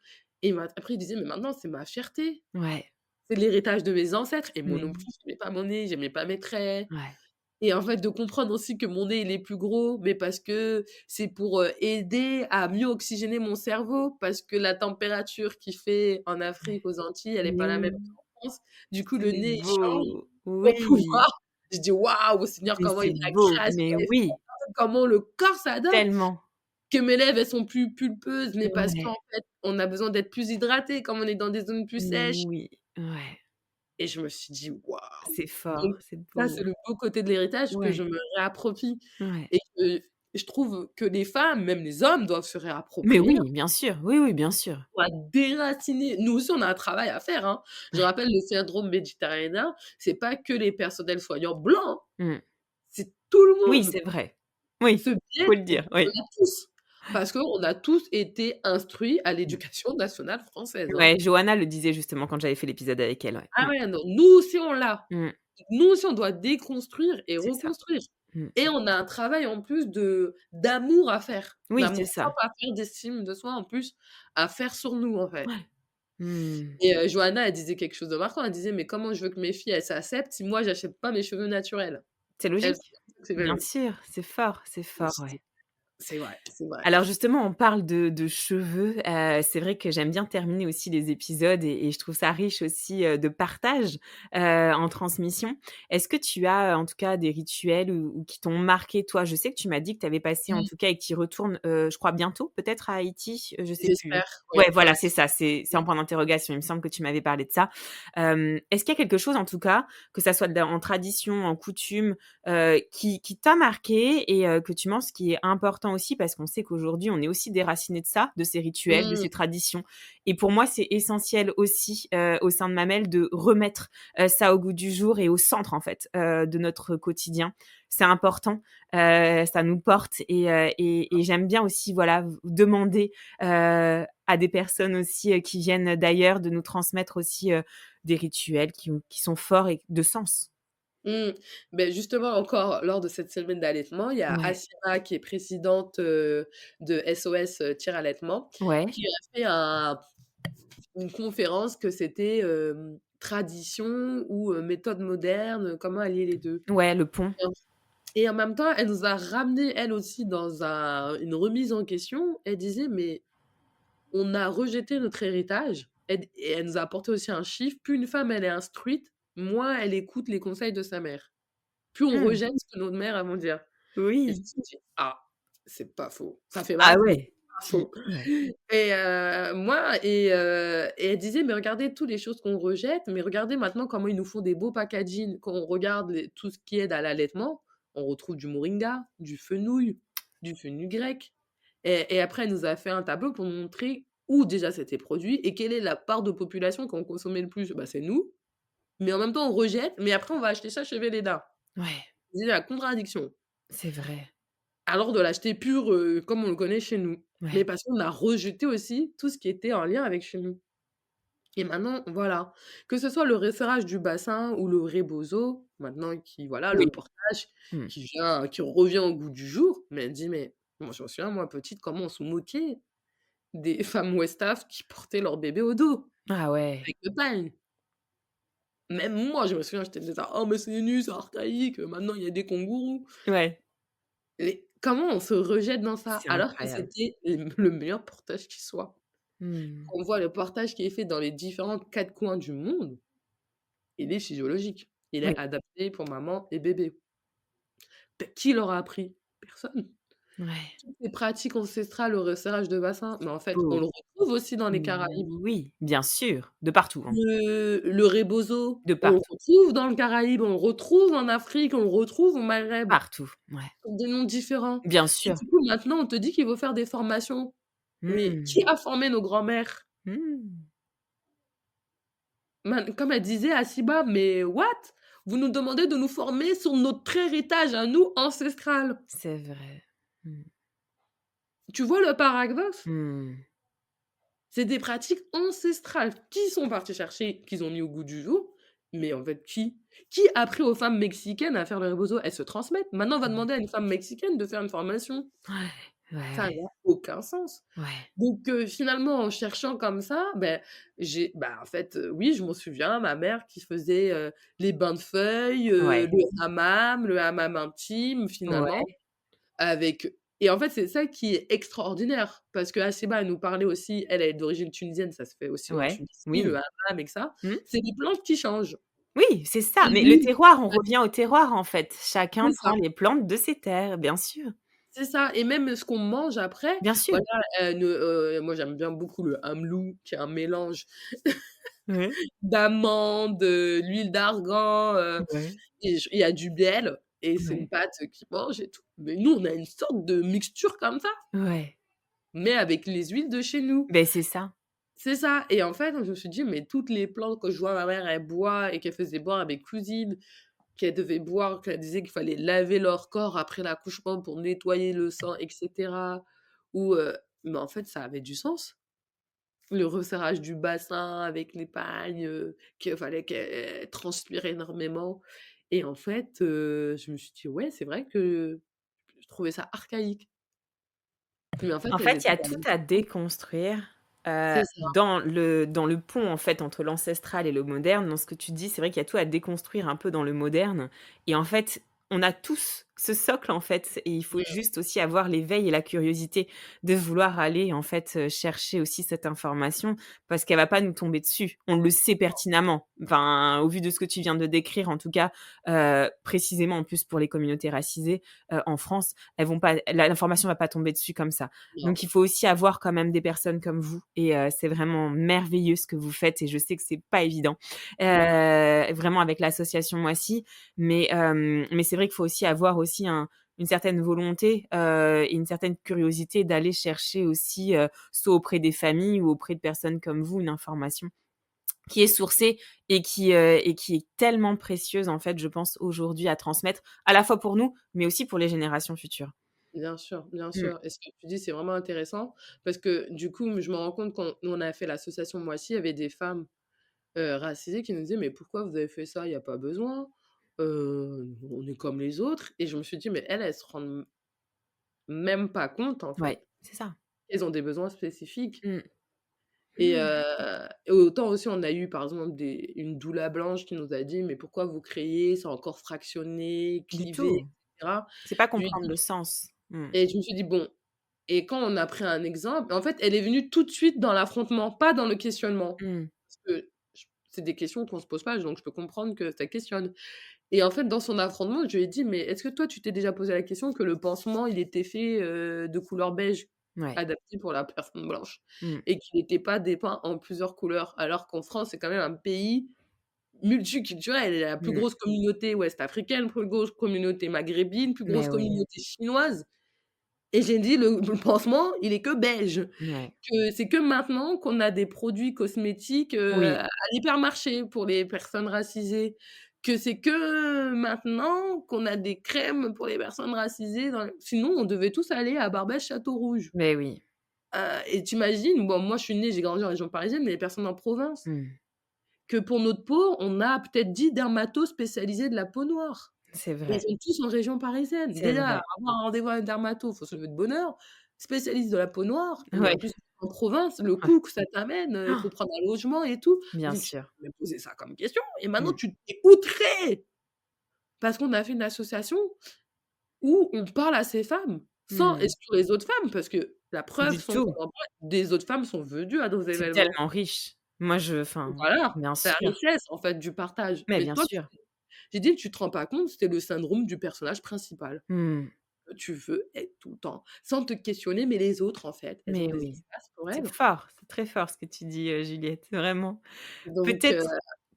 Et après il disait: «Mais maintenant, c'est ma fierté, Ouais. c'est l'héritage de mes ancêtres» et moi Mais non plus, oui. j'aimais pas mon nez, j'aimais pas mes traits Ouais. et en fait, de comprendre aussi que mon nez, il est plus gros, mais parce que c'est pour, aider à mieux oxygéner mon cerveau, parce que la température qu'il fait en Afrique, aux Antilles, elle est pas Mais la même oui, qu'en France. Du coup, le c'est nez, il change beau. pour Oui, pouvoir je dis: «Waouh, Seigneur, mais comment c'est il a beau, créé mais oui, comment le corps s'adapte, tellement. que mes lèvres, elles sont plus pulpeuses, mais parce Ouais, qu'en fait, on a besoin d'être plus hydraté comme on est dans des zones plus mais sèches oui, ouais. et je me suis dit: «Waouh!» C'est fort, Donc c'est ça, beau. c'est le beau côté de l'héritage que je Ouais, me réapproprie ouais. et que je trouve que les femmes, même les hommes, doivent se Mais réapproprier, oui, bien sûr. Oui, oui, bien sûr. à déraciner. Nous aussi, on a un travail à faire, hein. Je Ouais. rappelle le syndrome méditerranéen, c'est pas que les personnels soignants blancs, hein, Mmh. c'est tout le Oui, monde. c'est vrai. Oui, Ce biais, faut le dire, on oui. l'a tous, parce qu'on a tous été instruits à l'éducation nationale française, hein. Ouais, Johanna le disait justement quand j'avais fait l'épisode avec elle, ouais. Ah Mmh. ouais, non, nous aussi on l'a. Mmh. Nous aussi on doit déconstruire et C'est ça. reconstruire Mmh. et on a un travail en plus de d'amour à faire, Oui, c'est ça. d'amour-propre à faire, d'estime de soi en plus à faire sur nous, en fait. Ouais. Mmh. Et Johanna, elle disait quelque chose de marquant, elle disait: «Mais comment je veux que mes filles, elles s'acceptent si moi j'achète pas mes cheveux naturels?» C'est Elles, logique. c'est Bien vrai. sûr, c'est fort, ouais. C'est vrai, c'est vrai. Alors justement, on parle de cheveux, c'est vrai que j'aime bien terminer aussi les épisodes et je trouve ça riche aussi, de partage, en transmission. Est-ce que tu as, en tout cas des rituels ou qui t'ont marqué toi? Je sais que tu m'as dit que tu avais passé en Mmh, tout cas et que tu y retournes, je crois bientôt peut-être à Haïti? Je sais plus. j'espère, Ouais, oui, voilà, ouais. c'est ça, c'est un point d'interrogation. Il me semble que tu m'avais parlé de ça. Est-ce qu'il y a quelque chose en tout cas, que ça soit en tradition, en coutume, qui t'a marqué et que tu penses qui est important aussi parce qu'on sait qu'aujourd'hui, on est aussi déraciné de ça, de ces rituels, de Mmh, ces traditions et pour moi, c'est essentiel aussi, au sein de Mamelles de remettre, ça au goût du jour et au centre, en fait, de notre quotidien. C'est important, ça nous porte et j'aime bien aussi, voilà, demander, à des personnes aussi, qui viennent d'ailleurs de nous transmettre aussi, des rituels qui sont forts et de sens. mmh. Beh, justement encore lors de cette semaine d'allaitement, il y a Ouais. Assira qui est présidente, de SOS, Tir Allaitement, Ouais. qui a fait une conférence que c'était, tradition ou, méthode moderne, comment allier les 2. Ouais, le pont. Et en même temps, elle nous a ramené elle aussi dans une remise en question. Elle disait: «Mais on a rejeté notre héritage», et elle nous a apporté aussi un chiffre: «Plus une femme elle est instruite, moins elle écoute les conseils de sa mère. Plus on Mmh. rejette ce que nos mères elles vont dire». Et je me Oui. suis dit: «Ah, c'est pas faux. Ça fait Ah mal, mais ouais. c'est pas faux». Ouais. Et elle disait: «Mais regardez toutes les choses qu'on rejette, mais regardez maintenant comment ils nous font des beaux packaging. Quand on regarde tout ce qui aide à l'allaitement, on retrouve du moringa, du fenouil, du fenugrec». Et après elle nous a fait un tableau pour nous montrer où déjà c'était produit et quelle est la part de population qui en consommait le plus. Bah, c'est nous, mais en même temps on rejette, mais après on va acheter ça chez Velleda. Ouais, C'est la contradiction. c'est vrai. Alors de l'acheter pur, comme on le connaît chez nous. Mais Ouais. parce qu'on a rejeté aussi tout ce qui était en lien avec chez nous. Et maintenant, voilà, que ce soit le resserrage du bassin ou le rebozo, maintenant qui voilà, Oui. le portage Mmh. qui revient au goût du jour, mais elle dit: «Mais moi je me souviens, moi petite, comment on se moquait des femmes Westaf qui portaient leur bébé au dos, Ah ouais. avec le pagne». Même moi, je me souviens, j'étais là: «Oh mais c'est nul, c'est archaïque, maintenant il y a des kangourous». Ouais, Et comment on se rejette dans ça? c'est Alors que incroyable. c'était le meilleur portage qui soit. Mmh. Quand on voit le portage qui est fait dans les différents 4 coins du monde, il est physiologique. Il Oui. est adapté pour maman et bébé. Qui leur a appris? Personne. Ouais. Toutes les pratiques ancestrales, le resserrage de bassin, mais en fait, on Oh. le retrouve aussi dans les Caraïbes. Oui, bien sûr, de partout, hein. Le rebozo, De on le partout, retrouve dans le Caraïbe, on le retrouve en Afrique, on le retrouve au Maghreb, partout. Ouais. des noms différents. Bien Et sûr. du coup, maintenant, on te dit qu'il faut faire des formations. Mais qui Mmh. a formé nos grands-mères? Mmh. Comme elle disait à Siba: «Mais what? Vous nous demandez de nous former sur notre héritage à nous, ancestral». C'est vrai. Mmh. Tu vois le paradoxe? Mmh. C'est des pratiques ancestrales qui sont partis chercher, qu'ils ont mis au goût du jour, mais en fait qui? Qui a appris aux femmes mexicaines à faire le rebozo? Elles se transmettent. Maintenant on va Mmh. demander à une femme mexicaine de faire une formation. Ouais, Ça ouais, n'a aucun sens. ouais. Donc finalement, en cherchant comme ça, en fait, oui, je m'en souviens, ma mère qui faisait, les bains de feuilles, Ouais, le hammam intime finalement, ouais, avec et en fait, c'est ça qui est extraordinaire parce que qu'Hassiba, elle nous parlait aussi, elle est d'origine tunisienne, ça se fait aussi en ouais, Tunisie, le oui. hammam et que ça. Mmh. C'est des plantes qui changent Oui, c'est ça, et mais le l'huile, terroir, on revient au terroir, en fait. c'est Chacun ça. prend les plantes de ses terres, bien sûr. C'est ça et même ce qu'on mange après, Bien sûr. voilà, moi j'aime bien beaucoup le amlou qui est un mélange Ouais, d'amandes, l'huile d'argan, ouais. et il y a du miel et c'est une Ouais. pâte qui mange et tout. Mais nous, on a une sorte de mixture comme ça, Ouais. mais avec les huiles de chez nous. Beh, c'est ça. C'est ça et en fait, je me suis dit: «Mais toutes les plantes que je vois ma mère, elle boit et qu'elle faisait boire à mes cousines, qu'elles devaient boire, qu'elle disait qu'il fallait laver leur corps après l'accouchement pour nettoyer le sang et cetera» ou mais en fait, ça avait du sens. Le resserrage du bassin avec les pagnes, qu'il fallait qu'elle transpire énormément et en fait, je me suis dit: «Ouais, c'est vrai que je trouvais ça archaïque». Mais en fait, En elles fait, il y étaient a pas tout du à tout. déconstruire, C'est ça, dans le pont, en fait, entre l'ancestral et le moderne. Dans ce que tu dis, c'est vrai qu'il y a tout à déconstruire un peu dans le moderne et en fait, on a tous ce socle, en fait et il faut mmh, juste aussi avoir l'éveil et la curiosité de vouloir aller, en fait, chercher aussi cette information parce qu'elle va pas nous tomber dessus. On le sait pertinemment. Enfin, au vu de ce que tu viens de décrire, en tout cas, précisément, en plus, pour les communautés racisées, en France, elles vont pas l'information va pas tomber dessus comme ça. non, Donc il faut aussi avoir quand même des personnes comme vous et c'est vraiment merveilleux ce que vous faites et je sais que c'est pas évident, vraiment avec l'association Moissy. Mais c'est vrai qu'il faut aussi avoir aussi une certaine volonté, et une certaine curiosité d'aller chercher aussi, soit auprès des familles ou auprès de personnes comme vous, une information qui est sourcée et qui est tellement précieuse en fait, je pense aujourd'hui à transmettre, à la fois pour nous, mais aussi pour les générations futures. bien Mmh. sûr et ce que tu dis, c'est vraiment intéressant parce que du coup, je me rends compte quand nous on a fait l'association Moissy, il y avait des femmes, racisées qui nous disaient: «Mais pourquoi vous avez fait ça? Il y a pas besoin, on est comme les autres» et je me suis dit: «Mais elles, elles se rendent même pas compte en fait. Ouais, c'est ça. Elles ont des besoins spécifiques». Mmh. Et Mmh. et autant aussi on a eu par exemple une doula blanche qui nous a dit: «Mais pourquoi vous créez? C'est encore fractionné, Du clivé et tout. cetera». C'est pas Je lui ai comprendre dit le sens. Mmh. et je me suis dit: «Bon» et quand on a pris un exemple, en fait, elle est venue tout de suite dans l'affrontement, pas dans le questionnement. Mmh. Parce que j c'est des questions qu'on se pose pas, donc je peux comprendre que ça questionne. Et en fait, dans son affrontement, je lui ai dit: «Mais est-ce que toi, tu t'es déjà posé la question que le pansement, il était fait, de couleur beige, Ouais. adapté pour la personne blanche Mmh. et qu'il était pas dépeint en plusieurs couleurs?» alors qu'en France, c'est quand même un pays multiculturel. Il y a la plus Mmh. grosse communauté ouest africaine, plus grosse communauté maghrébine, plus grosse Mais oui. communauté chinoise et j'ai dit: «Le pansement, il est que beige». Ouais. Que c'est que maintenant qu'on a des produits cosmétiques, Oui. à l'hypermarché pour les personnes racisées, que c'est que maintenant qu'on a des crèmes pour les personnes racisées dans sinon on devait tous aller à Barbès-Châteaurouge. Mais oui. Et tu imagines, bon moi je suis née, j'ai grandi en région parisienne, mais les personnes en province, Mmh. que pour notre peau, on a peut-être 10 dermatos spécialisés de la peau noire. C'est Et ils vrai. sont tous en région parisienne. C'est Déjà, vrai. avoir un rendez-vous avec un dermato, faut se lever de bonne heure, spécialiste de la peau noire, mais en Ouais. plus en province, le coût que ça t'amène, il faut prendre un logement et tout. Bien J'ai dit: «Tu sûr. m'as posé ça comme question et maintenant Mmh. tu es outré!» parce qu'on a fait une association où on parle à ces femmes, sans Mmh. exclure les autres femmes, parce que la preuve Du sont qu'on tout. en parle, des autres femmes sont venues à nos C'est événements. tellement riche. Moi, enfin, Voilà, bien c'est la sûr. richesse en fait du partage. Mais Mais bien toi, sûr. j'ai dit: «Tu te rends pas compte, c'était le syndrome du personnage principal». Mmh. Tu veux être tout le temps, sans te questionner, mais les autres, en fait, elles ont Mais des oui. espaces pour C'est elles. fort, c'est très fort ce que tu dis, Juliette, vraiment. Donc Peut-être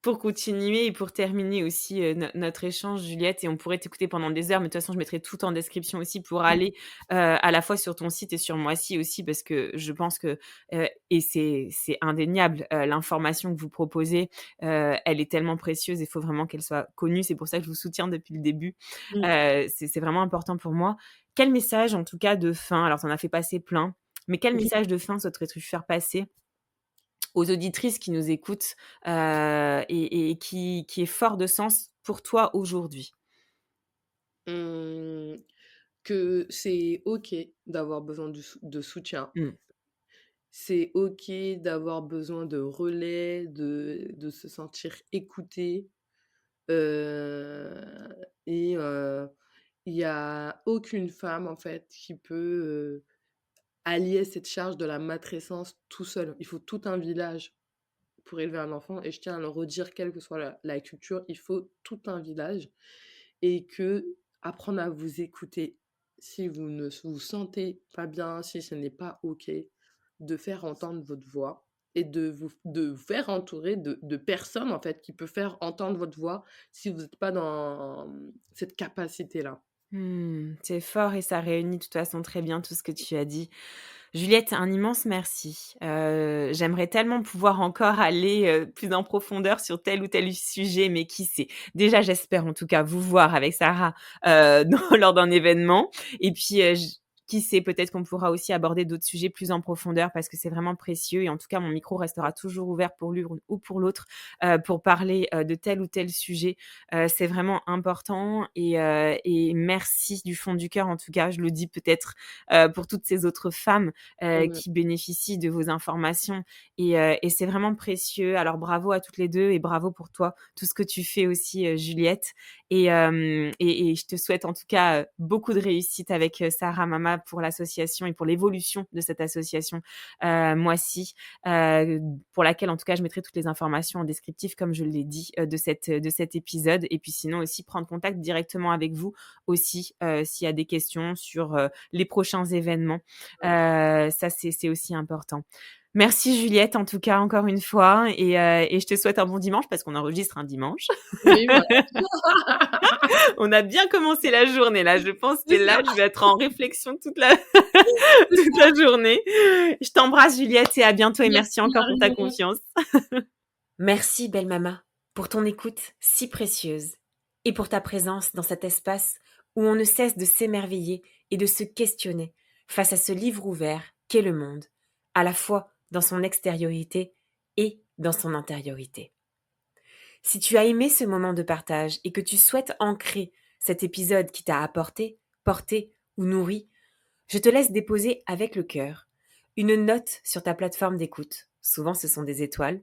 pour continuer et pour terminer aussi, notre échange Juliette et on pourrait t'écouter pendant des heures, mais de toute façon je mettrai tout en description aussi pour mmh, aller, à la fois sur ton site et sur Moissy aussi parce que je pense que, et c'est indéniable, l'information que vous proposez, elle est tellement précieuse, il faut vraiment qu'elle soit connue. C'est pour ça que je vous soutiens depuis le début. mmh, C'est vraiment important pour moi. Quel message en tout cas de fin, alors tu en as fait passer plein, mais quel mmh, message de fin souhaiterais-tu faire passer aux auditrices qui nous écoutent, et qui est fort de sens pour toi aujourd'hui? mmh, que c'est OK d'avoir besoin de soutien. Mmh. C'est OK d'avoir besoin de relais, de se sentir écouté, heu et il y a aucune femme, en fait, qui peut, allier cette charge de la matrescence tout seul. Il faut tout un village pour élever un enfant et je tiens à le redire, quelle que soit la culture, il faut tout un village et qu'apprendre à vous écouter si vous ne vous sentez pas bien, si ce n'est pas OK, de faire entendre votre voix et de vous faire entourer de personnes, en fait, qui peuvent faire entendre votre voix si vous êtes pas dans, cette capacité-là. C'est fort et ça réunit de toute façon très bien tout ce que tu as dit. Juliette, un immense merci. J'aimerais tellement pouvoir encore aller, plus en profondeur sur tel ou tel sujet, mais qui sait? Déjà, j'espère en tout cas vous voir avec Sarah, dans lors d'un événement et puis, j qui sait? Peut-être qu'on pourra aussi aborder d'autres sujets plus en profondeur parce que c'est vraiment précieux et en tout cas, mon micro restera toujours ouvert pour l'une ou pour l'autre, pour parler, de tel ou tel sujet. C'est vraiment important et merci du fond du cœur en tout cas, je le dis peut-être, pour toutes ces autres femmes Ouais. qui bénéficient de vos informations et c'est vraiment précieux. Alors bravo à toutes les 2 et bravo pour toi, tout ce que tu fais aussi, Juliette et je te souhaite en tout cas, beaucoup de réussite avec, Sarah Mama pour l'association et pour l'évolution de cette association, Moissy, pour laquelle en tout cas je mettrai toutes les informations en descriptif comme je l'ai dit, de cet épisode et puis sinon aussi prendre contact directement avec vous aussi, s'il y a des questions sur, les prochains événements. Ça, c'est aussi important. Merci Juliette, en tout cas, encore une fois et je te souhaite un bon dimanche parce qu'on enregistre un dimanche. Oui, voilà, On a bien commencé la journée là. Je pense que c'est ça, là, je vais être en réflexion toute la c'est toute ça. la journée. Je t'embrasse Juliette et à bientôt et merci Merci encore pour ta Marion. confiance. Merci belle maman pour ton écoute si précieuse et pour ta présence dans cet espace où on ne cesse de s'émerveiller et de se questionner face à ce livre ouvert qu'est le monde, à la fois dans son extériorité et dans son intériorité. Si tu as aimé ce moment de partage et que tu souhaites ancrer cet épisode qui t'a apporté, porté ou nourri, je te laisse déposer avec le cœur une note sur ta plateforme d'écoute. Souvent ce sont des étoiles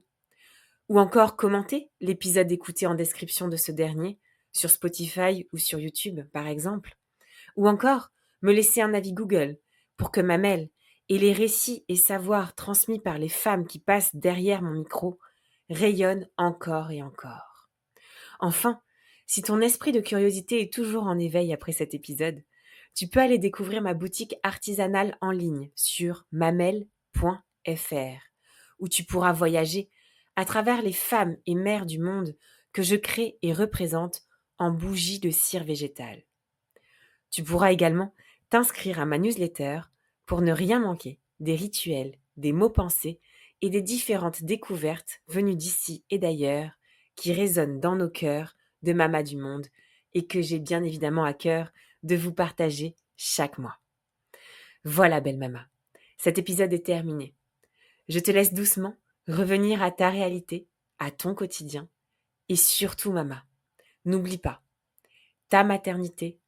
ou encore commenter l'épisode écouté en description de ce dernier, sur Spotify ou sur YouTube par exemple. Ou encore me laisser un avis Google pour que ma mail et les récits et savoirs transmis par les femmes qui passent derrière mon micro rayonnent encore et encore. Enfin, si ton esprit de curiosité est toujours en éveil après cet épisode, tu peux aller découvrir ma boutique artisanale en ligne sur mamel.fr, où tu pourras voyager à travers les femmes et mères du monde que je crée et représente en bougies de cire végétale. Tu pourras également t'inscrire à ma newsletter pour ne rien manquer des rituels, des mots pensés et des différentes découvertes venues d'ici et d'ailleurs qui résonnent dans nos cœurs de Mama du Monde et que j'ai bien évidemment à cœur de vous partager chaque mois. Voilà, belle Mama, cet épisode est terminé. Je te laisse doucement revenir à ta réalité, à ton quotidien et surtout, Mama, n'oublie pas, ta maternité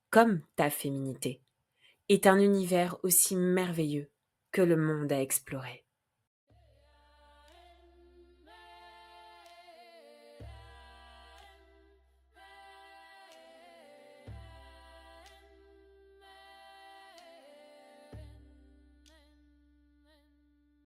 comme ta féminité est un univers aussi merveilleux que le monde à explorer.